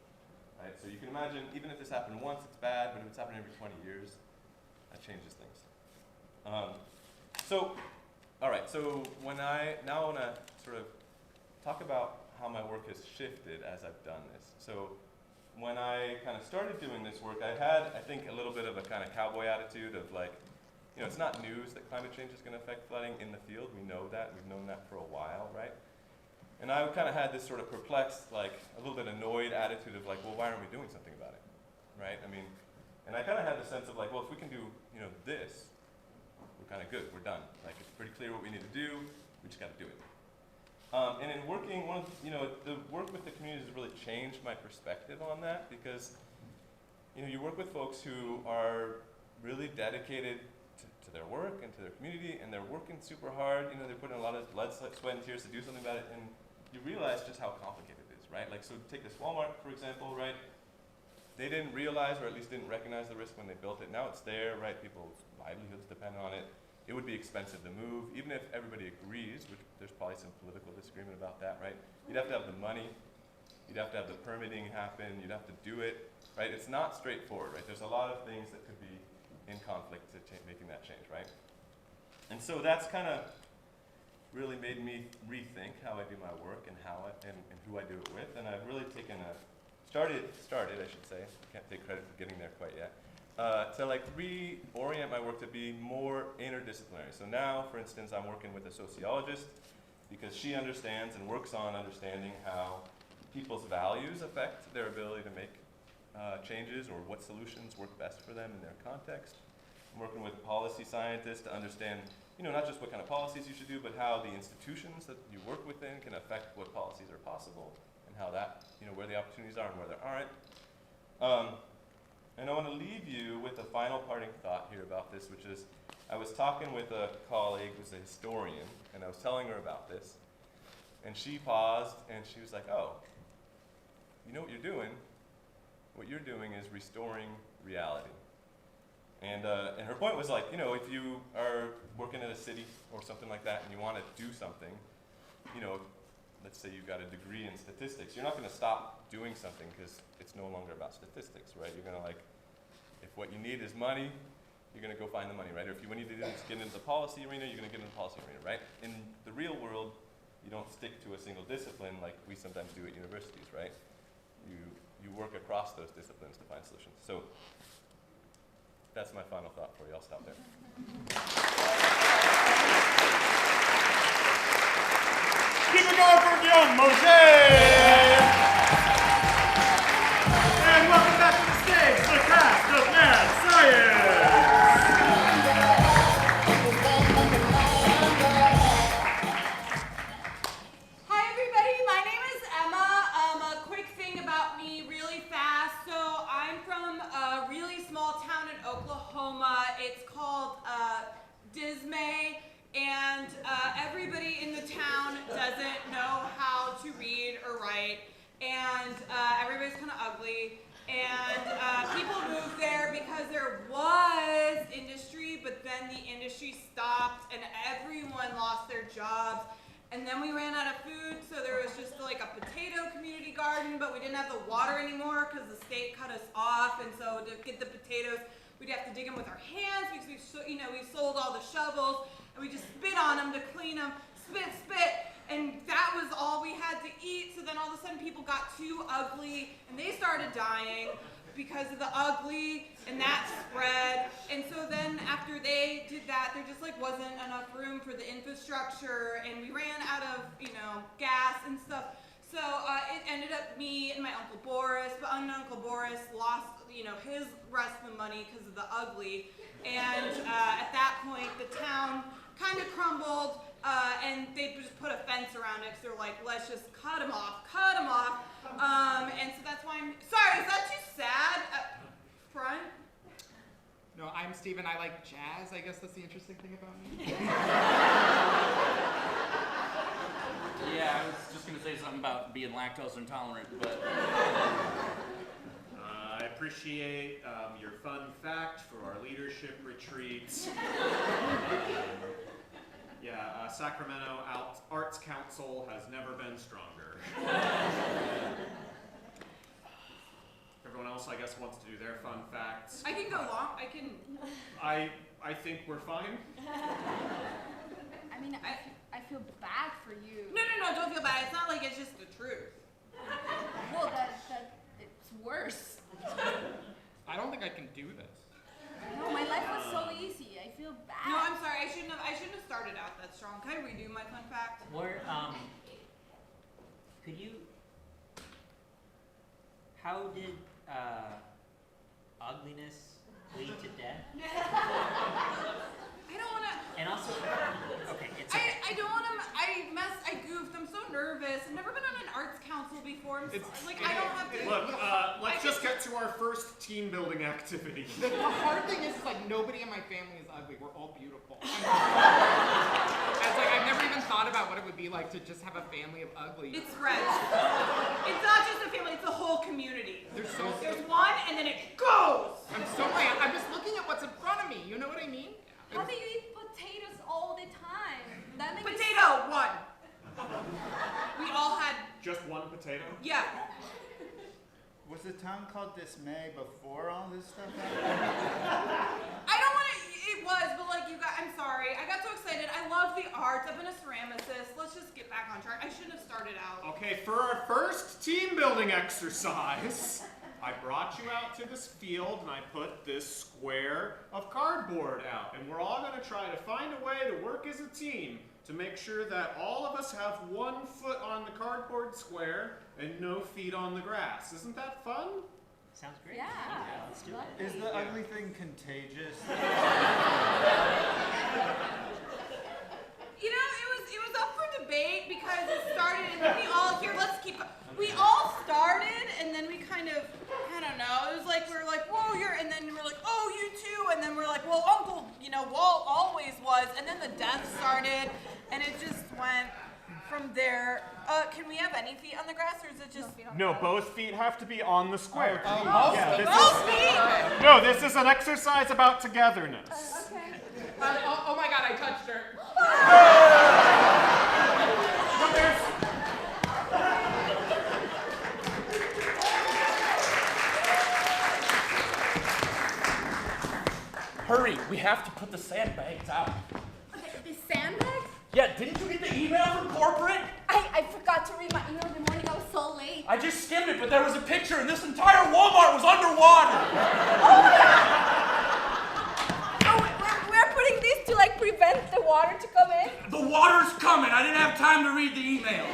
Right? So you can imagine, even if this happened once, it's bad, but if it's happening every 20 years, that changes things. All right, so now I want to sort of talk about how my work has shifted as I've done this. So when I kind of started doing this work, I had, I think, a little bit of a kind of cowboy attitude of it's not news that climate change is going to affect flooding in the field. We know that. We've known that for a while, right? And I kind of had this sort of perplexed, a little bit annoyed attitude of well, why aren't we doing something about it, right? I mean, and I kind of had the sense of well, if we can do, this, we're kind of good. We're done. It's pretty clear what we need to do. We just got to do it. And in working, the work with the community has really changed my perspective on that because, you work with folks who are really dedicated to their work and to their community, and they're working super hard. They're putting a lot of blood, sweat, and tears to do something about it, and you realize just how complicated it is, right? So take this Walmart, for example, right? They didn't realize, or at least didn't recognize the risk when they built it. Now it's there, right? People's livelihoods depend on it. It would be expensive to move, even if everybody agrees, which there's probably some political disagreement about that, right? You'd have to have the money, you'd have to have the permitting happen, you'd have to do it, right? It's not straightforward, right? There's a lot of things that could be in conflict to making that change, right? And so that's kind of really made me rethink how I do my work and and who I do it with, and I've really taken started, I should say, I can't take credit for getting there quite yet, to reorient my work to be more interdisciplinary. So now, for instance, I'm working with a sociologist because she understands and works on understanding how people's values affect their ability to make changes or what solutions work best for them in their context. I'm working with policy scientists to understand, not just what kind of policies you should do, but how the institutions that you work within can affect what policies are possible and how that, where the opportunities are and where there aren't. And I want to leave you with a final parting thought here about this, which is I was talking with a colleague who's a historian, and I was telling her about this, and she paused, and she was like, oh, you know what you're doing? What you're doing is restoring reality. And her point was if you are working in a city or something like that and you want to do something, let's say you've got a degree in statistics, you're not going to stop doing something because it's no longer about statistics, right? You're going to if what you need is money, you're going to go find the money, right? Or if you need to get into the policy arena, you're going to get into the policy arena, right? In the real world, you don't stick to a single discipline like we sometimes do at universities, right? You work across those disciplines to find solutions. So that's my final thought for you. I'll stop there. Keep it going for young Moshe! And welcome back really fast. So I'm from a really small town in Oklahoma. It's called Dismay, and everybody in the town doesn't know how to read or write, and everybody's kind of ugly. And people moved there because there was industry, but then the industry stopped and everyone lost their jobs. And then we ran out of food, so there was just like a potato community garden, but we didn't have the water anymore because the state cut us off. And so to get the potatoes, we'd have to dig them with our hands because we sold all the shovels and we just spit on them to clean them, spit. And that was all we had to eat. So then all of a sudden people got too ugly and they started dying because of the ugly, and that spread. And so then after they did that, there just like wasn't enough room for the infrastructure, and we ran out of, gas and stuff. So it ended up me and my Uncle Boris, but Uncle Boris lost, his rest of the money because of the ugly. And at that point, the town kind of crumbled, and they just put a fence around it, because they're like, let's just cut them off. And so that's why I'm, sorry, is that too sad? Front? No, I'm Steven. I like jazz. I guess that's the interesting thing about me. Yeah, I was just gonna say something about being lactose intolerant, but I appreciate your fun fact for our leadership retreat. Sacramento Arts Council has never been stronger. Everyone else, I guess, wants to do their fun facts. I can go long. I think we're fine. I mean, I feel bad for you. No, don't feel bad. It's not like it's just the truth. Well, it's worse. I don't think I can do this. No, my life was so easy. I feel bad. No, I'm sorry. I shouldn't have started out that strong. Can I redo my fun fact? How did ugliness lead to death? I don't want to. And also, okay, it's okay. I don't want to. I goofed. I'm so nervous. I've never been on an arts council before. I don't have to. Look, let's just get to our first team building activity. The hard thing is like nobody in my family is ugly. We're all beautiful. I've never even thought about what it would be like to just have a family of ugly. It spreads. It's not just a family. It's a whole community. There's one, and then it goes. I'm just looking at what's in front of me. You know what I mean? How do you eat potatoes all the time? That makes Potato, one. We all had just one potato? Yeah. Was the town called Dismay before all this stuff happened? I don't want to. It was, but like you guys, I'm sorry. I got so excited. I love the arts. I've been a ceramicist. Let's just get back on track. I shouldn't have started out. Okay, for our first team building exercise, I brought you out to this field and I put this square of cardboard out. And we're all going to try to find a way to work as a team to make sure that all of us have 1 foot on the cardboard square and no feet on the grass. Isn't that fun? Sounds great. Yeah. Let's do it. Is the ugly thing contagious? It was up for debate because it started and then we all started and then we kind of, I don't know, it was like we were like, whoa, and then we were like, oh, you too, and then we're like, well, Uncle, Walt always was, and then the death started and it just went from there. Can we have any feet on the grass or is it just? No, both feet have to be on the square. Both feet? No, this is an exercise about togetherness. Okay. Oh my God, I touched her. hurry, we have to put the sandbags out. Okay, the sandbags? Yeah, didn't you get the email from corporate? I forgot to read my email in the morning. I was so late. I just skimmed it, but there was a picture, and this entire Walmart was underwater. Oh my God! Oh, we're putting these to like prevent the water to come in. The water's coming. I didn't have time to read the email.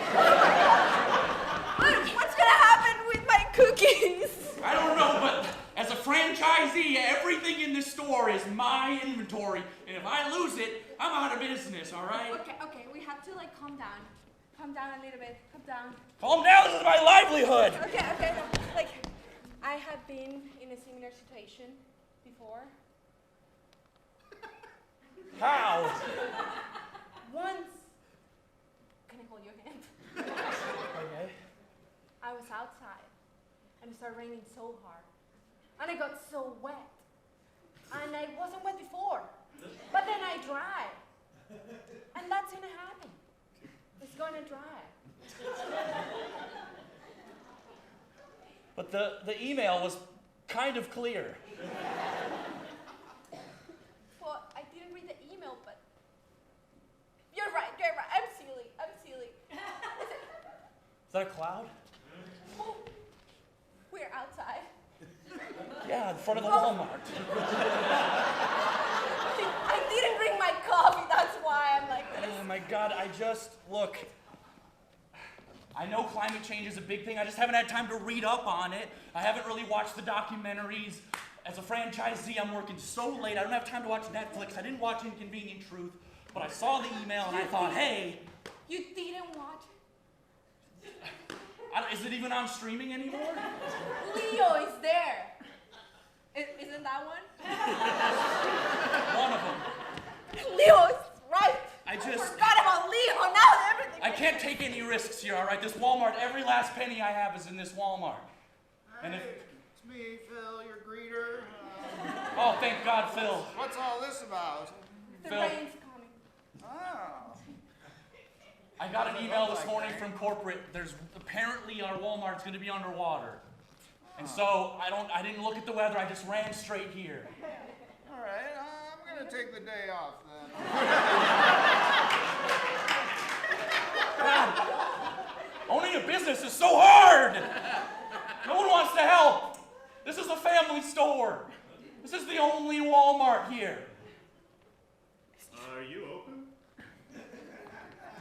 What's gonna happen with my cookies? I don't know, but as a franchisee, everything in this store is my inventory, and if I lose it, I'm out of business. All right? Okay, we have to like calm down. calm down a little bit. Calm down. Calm down, this is my livelihood! Okay. Like, I have been in a similar situation before. How? Once. Can I hold your hand? Okay. I was outside, and it started raining so hard, and I got so wet. And I wasn't wet before, but then I dried. And that's gonna happen. It's gonna dry. But the email was kind of clear. Well, I didn't read the email, but you're right. I'm silly. Is that a cloud? Oh, we're outside. Yeah, in front of the Walmart. I didn't bring my coffee, that's why I'm like this. Oh my God, look. I know climate change is a big thing, I just haven't had time to read up on it. I haven't really watched the documentaries. As a franchisee, I'm working so late, I don't have time to watch Netflix. I didn't watch Inconvenient Truth, but I saw the email and I thought, hey. You didn't watch it? Is it even on streaming anymore? Leo is there. Isn't that one? One of them. Leo is right. I forgot about Leo. Now everything. I can't take any risks here, all right? This Walmart, every last penny I have is in this Walmart. And if... It's me, Phil, your greeter. Oh, thank God, Phil. What's all this about? The Phil. rain's coming. Oh. I got an email this morning from corporate. There's apparently our Walmart's going to be underwater. And so I didn't look at the weather. I just ran straight here. All right, I'm going to take the day off then. God, owning a business is so hard. No one wants to help. This is a family store. This is the only Walmart here. Are you open?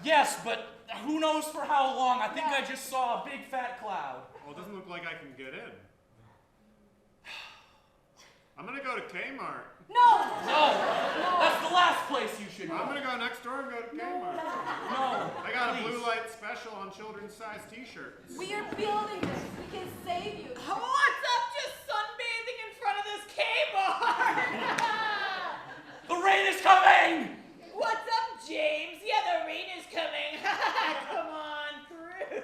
Yes, but who knows for how long? I think I just saw a big fat cloud. Well, it doesn't look like I can get in. I'm gonna go to Kmart. No, that's the last place you should go. I'm gonna go next door and go to Kmart. No, I got please. a blue light special on children's size t-shirts. we are building this. We can save you. What's up, just sunbathing in front of this Kmart? The rain is coming! What's up, James? Yeah, the rain is coming. Come on through.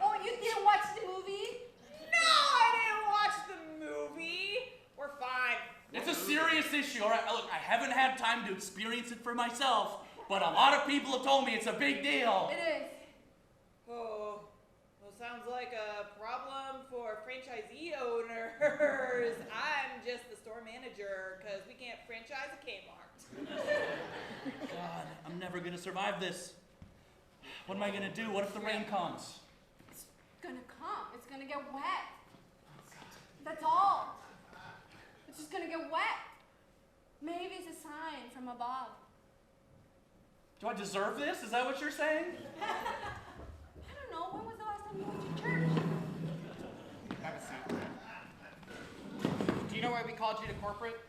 Oh, you didn't watch the movie? No, I didn't watch the movie. We're fine. It's a serious issue, all right? Look, I haven't had time to experience it for myself, but a lot of people have told me it's a big deal. It is. Oh, well, sounds like a problem for franchisee owners. I'm just the store manager because we can't franchise a Kmart. God, I'm never gonna survive this. What am I gonna do? What if the rain comes? It's gonna come. It's gonna get wet. That's all. It's just gonna get wet. Maybe it's a sign from above. Do I deserve this? Is that what you're saying? I don't know. When was the last time you went to church? Have a seat. Do you know why we called you to corporate?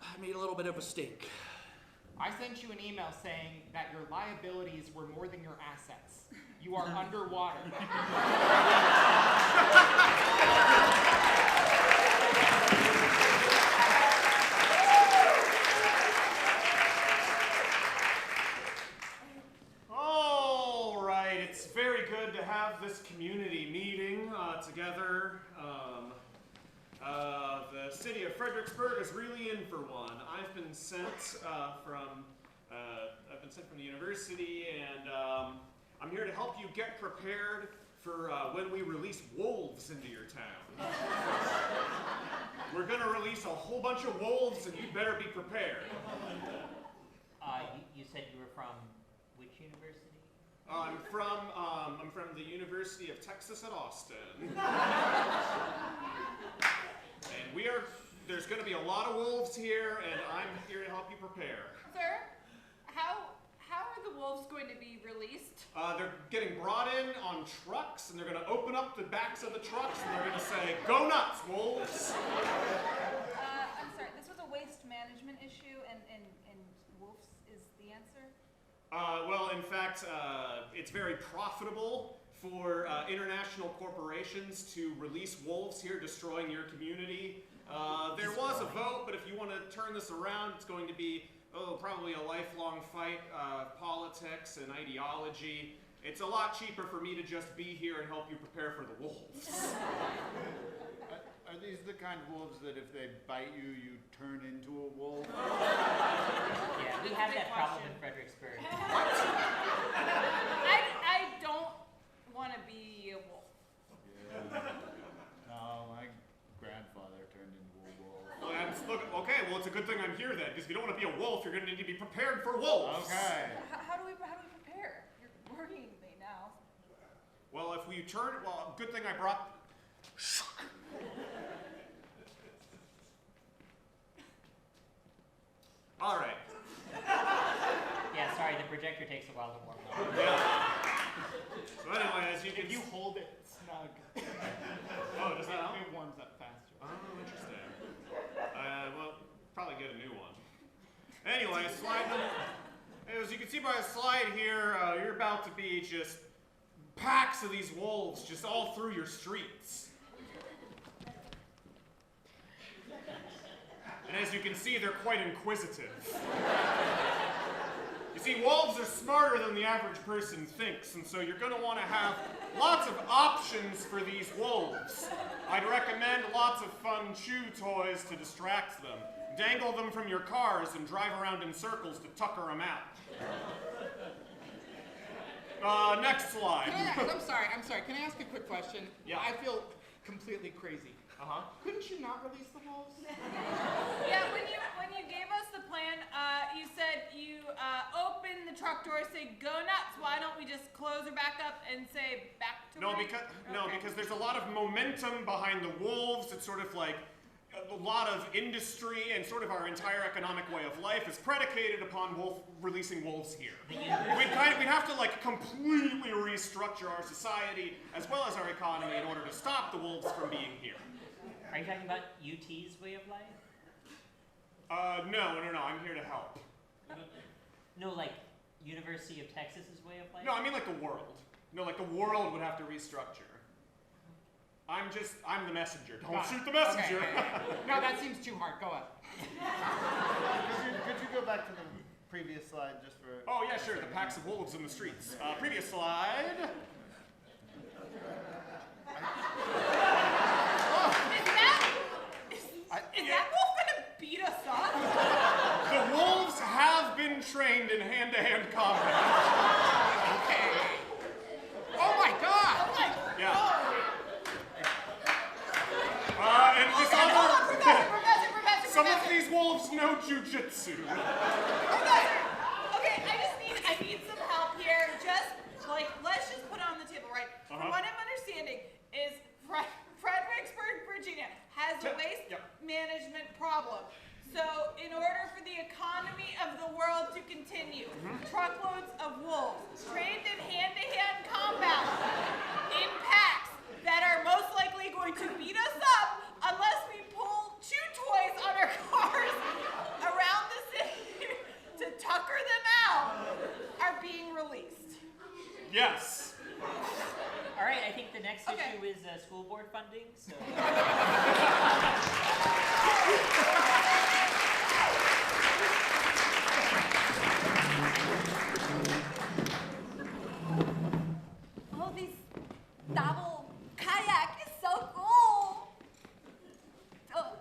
I made a little bit of a mistake. I sent you an email saying that your liabilities were more than your assets. You are underwater. All right, it's very good to have this community meeting together. The city of Fredericksburg is really in for one. I've been sent from the university, and I'm here to help you get prepared for when we release wolves into your town. We're gonna release a whole bunch of wolves, and you better be prepared. You said you were from which university? I'm from the University of Texas at Austin. And there's going to be a lot of wolves here, and I'm here to help you prepare. Sir, how are the wolves going to be released? They're getting brought in on trucks, and they're going to open up the backs of the trucks, and they're going to say, "Go nuts, wolves!" I'm sorry, this was a waste management issue, and wolves is the answer? Well, in fact, it's very profitable for international corporations to release wolves here, destroying your community. There was a vote, but if you want to turn this around, it's going to be, probably a lifelong fight, politics and ideology. It's a lot cheaper for me to just be here and help you prepare for the wolves. Are these the kind of wolves that if they bite you, you turn into a wolf? Yeah, we have that problem in Fredericksburg. I don't want to be a wolf. Yeah. No, my grandfather turned into a wolf. Well, it's a good thing I'm here then, because if you don't want to be a wolf, you're going to need to be prepared for wolves. Okay. How do we prepare? You're worrying me now. Well, good thing I brought. All right. Yeah, sorry, the projector takes a while to warm up. Yeah. So anyway, as you can, If you hold it snug, oh, does that help? it warms up faster. Oh, interesting. Well, probably get a new one. Anyway, as you can see by the slide here, you're about to be just packs of these wolves just all through your streets. And as you can see, they're quite inquisitive. You see, wolves are smarter than the average person thinks, and so you're going to want to have lots of options for these wolves. I'd recommend lots of fun chew toys to distract them. Dangle them from your cars and drive around in circles to tucker them out. Next slide. I'm sorry. Can I ask a quick question? Yeah. I feel completely crazy. Uh-huh. Couldn't you not release the wolves? Yeah, when you gave us the plan, you said you open the truck door, say go nuts. Why don't we just close her back up and say back to work? Because there's a lot of momentum behind the wolves. It's sort of like a lot of industry and sort of our entire economic way of life is predicated upon releasing wolves here. We'd have to like completely restructure our society as well as our economy in order to stop the wolves from being here. Are you talking about UT's way of life? No, I'm here to help. No, like University of Texas's way of life? No, I mean like the world. No, like the world would have to restructure. I'm the messenger. Don't shoot the messenger. Okay. No, that seems too hard. Go on. Could you go back to the previous slide just for... Oh, yeah, sure. The packs of wolves in the streets. Previous slide. Is that wolf gonna beat us up? The wolves have been trained in hand-to-hand combat. Okay. Oh my God! Oh my Yeah. God. And this Hold on, Professor, some of these wolves know jujitsu. Professor, okay, I need some help here. Let's just put it on the table, right? From what I'm understanding is Fredericksburg, Virginia has a waste management problem. So in order for the economy of the world to continue, truckloads of wolves trained in hand-to-hand combat in packs that are most likely going to beat us up unless we pull chew toys on our cars around the city to tucker them out are being released. Yes. All right, I think the next Okay. issue is school board funding. So. Oh, this double kayak is so cool. Oh,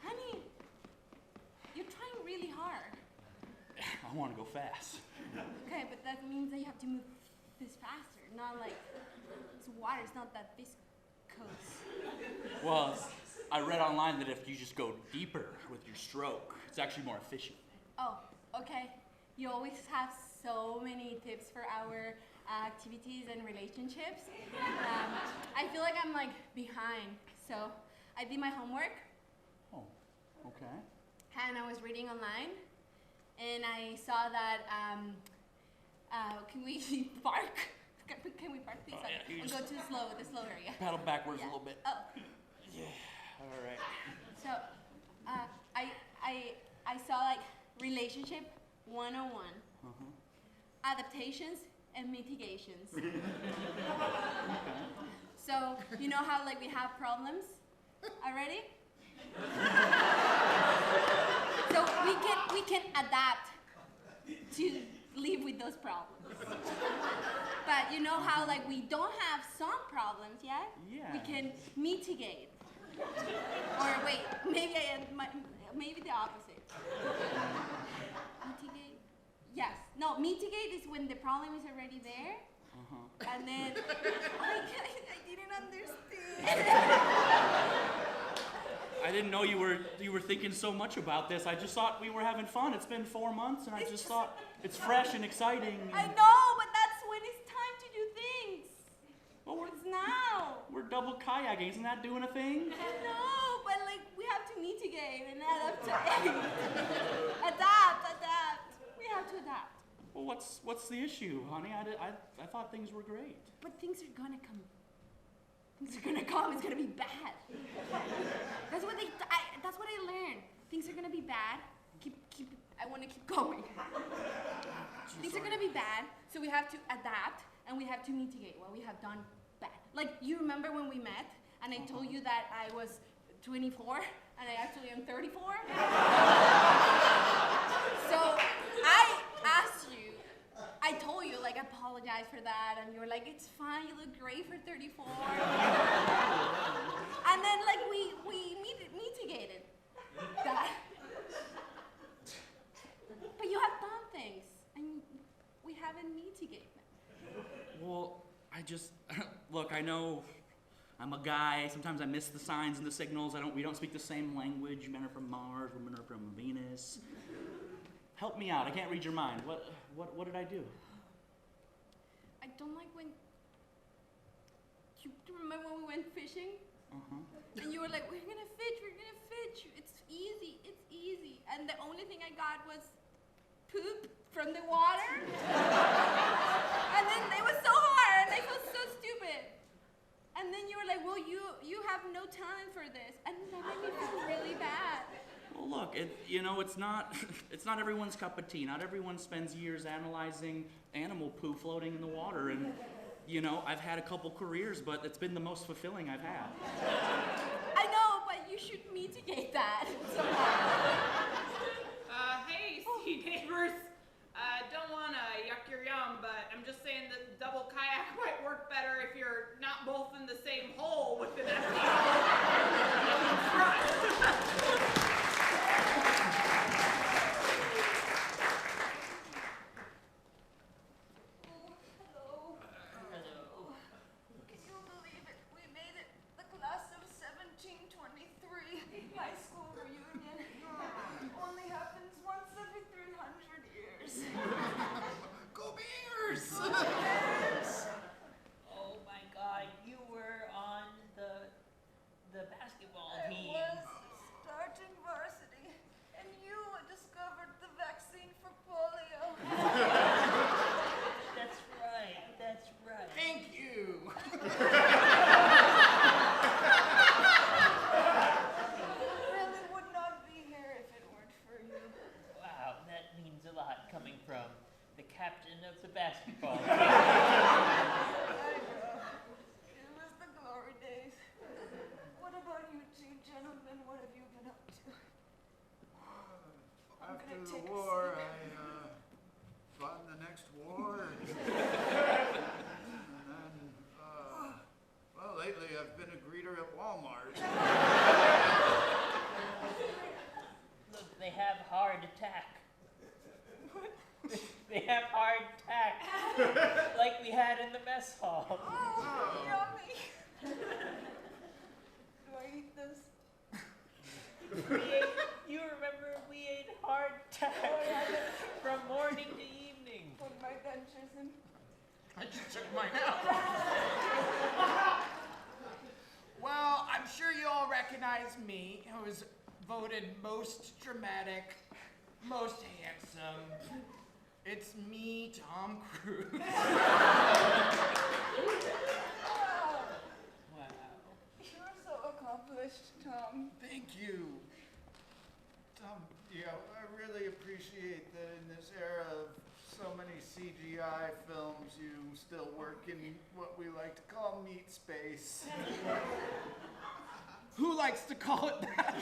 honey, you're trying really hard. I want to go fast. Okay, but that means that you have to move this faster, not like it's water. It's not that viscose. Well, I read online that if you just go deeper with your stroke, it's actually more efficient. Oh, okay. You always have so many tips for our activities and relationships. I feel like I'm like behind, so I did my homework Oh, okay. and I was reading online, and I saw that. Can we park? Can we park, please? Oh, yeah, you We'll go to the slow area. Paddle backwards Yeah. a little bit. Oh, Yeah. All right. so I I saw like relationship 101, adaptations and mitigations. So you know how like we have problems already? So we can adapt to live with those problems. But you know how like we don't have some problems yet? Yeah. We can mitigate. Or wait, maybe the opposite. Mitigate? Yes. No, mitigate is when the problem is already there. And then I didn't understand. I didn't know you were thinking so much about this. I just thought we were having fun. It's been 4 months, and I just thought it's fresh and exciting. I know, but that's when it's time to do things. Well, It's now. we're double kayaking. Isn't that doing a thing? No, but like we have to mitigate and adapt. Adapt. We have to adapt. Well, what's the issue, honey? I thought things were great. But things are gonna come. Things are gonna come. It's gonna be bad. That's what I learned. Things are gonna be bad. I want to keep going. Things are gonna be bad, so we have to adapt and we have to mitigate what we have done bad. Like you remember when we met and I told you that I was 24 and I actually am 34. So I told you, like, apologize for that, and you were like, it's fine, you look great for 34. And then, like, we mitigated that. But you have done things, and we haven't mitigated them. Well, look, I know I'm a guy. Sometimes I miss the signs and the signals. We don't speak the same language. Men are from Mars, women are from Venus. Help me out. I can't read your mind. What did I do? I don't like when. Do you remember when we went fishing? And you were like, we're gonna fish. It's easy. And the only thing I got was poop from the water. And then it was so hard, and I felt so stupid. And then you were like, well, you have no talent for this. And that made me feel really bad. Well, look, it's not everyone's cup of tea. Not everyone spends years analyzing animal poo floating in the water. And, I've had a couple careers, but it's been the most fulfilling I've had. I know, but you should mitigate that somehow. Hey, see neighbors. Don't want to yuck your yum, but I'm just saying that double kayak might work better if you're not both in the same hole with an empty hole in front. High school reunion only happens once every 300 years. Go Bears! Oh my God, you were on the basketball team. I was starting varsity, and you discovered the vaccine for polio. That's right. Thank you! Really would not be here if it weren't for you. Wow, that means a lot coming from the captain of the basketball team. I know. It was the glory days. What about you two gentlemen? What have you been up to? After gonna the take a war, seat. I fought in the next war. And then, well, lately I've been a greeter at Walmart. Look, they have hard tack. They have hard tack, like we had in the mess hall. Oh, yummy. Do I eat this? You remember we ate hard tack from morning to evening. Put my dentures in. I just took mine out. Well, I'm sure you all recognize me. I was voted most dramatic, most handsome. It's me, Tom Cruise. Wow. You're so accomplished, Tom. Thank you. Tom, I work in what we like to call meat space. Who likes to call it that?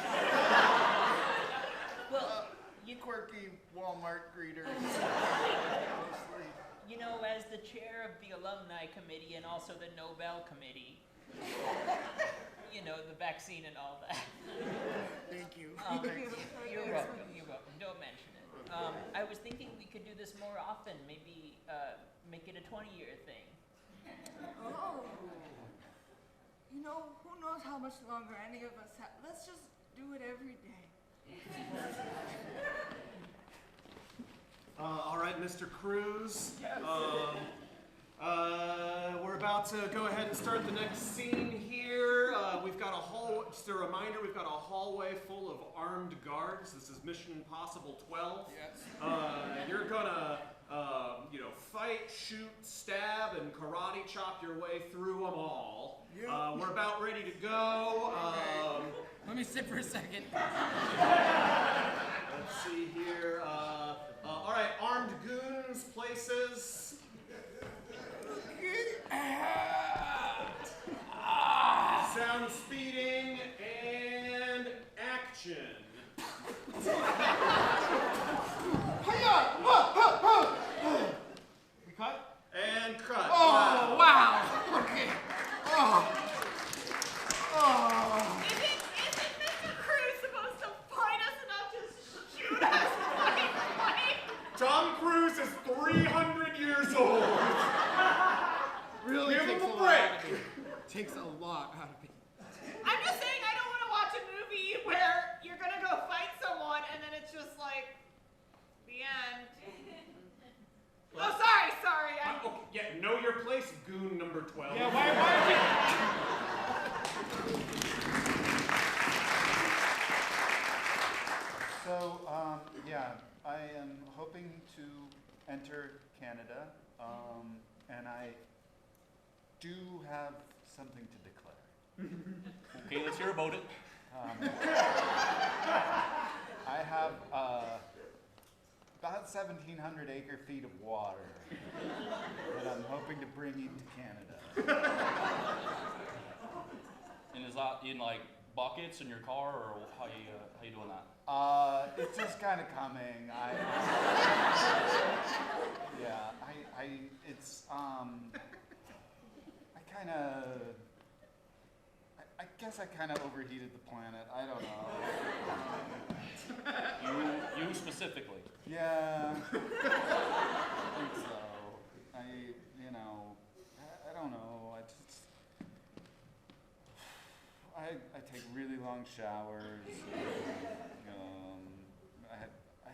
Well, you Quirky Walmart greeters. Mostly. You know, as the chair of the alumni committee and also the Nobel committee, you know, the vaccine and all that. Thank you. You're welcome. You're welcome. Don't mention it. I was thinking we could do this more often. Maybe make it a 20-year thing. Oh. You know, who knows how much longer any of us have. Let's just do it every day. All right, Mr. Cruz. Yes. We're about to go ahead and start the next scene here. We've got a hallway, just a reminder, we've got a hallway full of armed guards. This is Mission Impossible 12. Yes. You're gonna, fight, shoot, stab, and karate chop your way through them all. We're about ready to go. Let me sit for a second. Let's see here. All right, armed goons, places. Sound speeding and action. We cut? And cut. Oh, wow. Okay. Oh. Isn't Mr. Cruz supposed to fight us and not just shoot us? Like, Tom Cruise is 300 years old. Really Give takes him a a lot break. out of me. Takes a lot out of me. I'm just saying I don't want to watch a movie where you're gonna go fight someone and then it's just like the end. Oh, sorry. Know your place, goon number 12. Yeah, why So, I am hoping to enter Canada, and I do have something to declare. Okay, let's hear about it. I have about 1,700 acre-feet of water that I'm hoping to bring into Canada. And is that in like buckets in your car, or how you doing that? It's just kind of coming. I guess I kind of overheated the planet. I don't know. You specifically. Yeah. I think so. I don't know. I take really long showers. I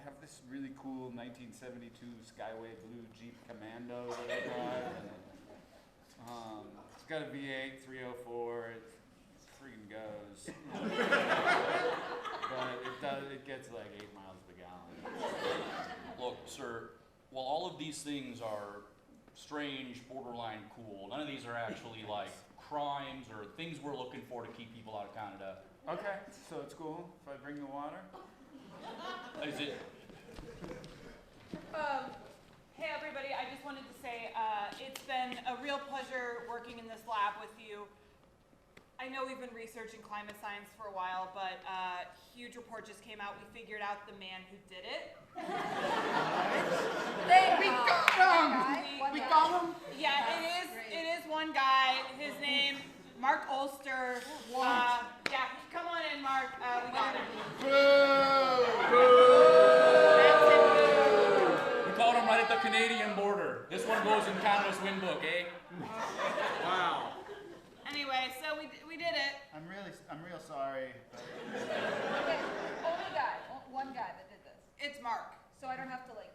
have this really cool 1972 Skyway Blue Jeep Commando that I drive. And it's got a V8 304. It freaking goes. But it gets like 8 miles per gallon. Look, sir, while all of these things are strange, borderline cool, none of these are actually like crimes or things we're looking for to keep people out of Canada. Okay, so it's cool if I bring the water? Is it? Hey everybody, I just wanted to say it's been a real pleasure working in this lab with you. I know we've been researching climate science for a while, but a huge report just came out. We figured out the man who did it. We got him! We got him? Yeah, it is one guy. His name, Mark Ulster. Yeah, come on in, Mark. We got him. We caught him right at the Canadian border. This one goes in Canada's win book, eh? Wow. Anyway, so we did it. I'm real sorry. But Okay, only guy, one guy that did this. It's Mark. So I don't have to like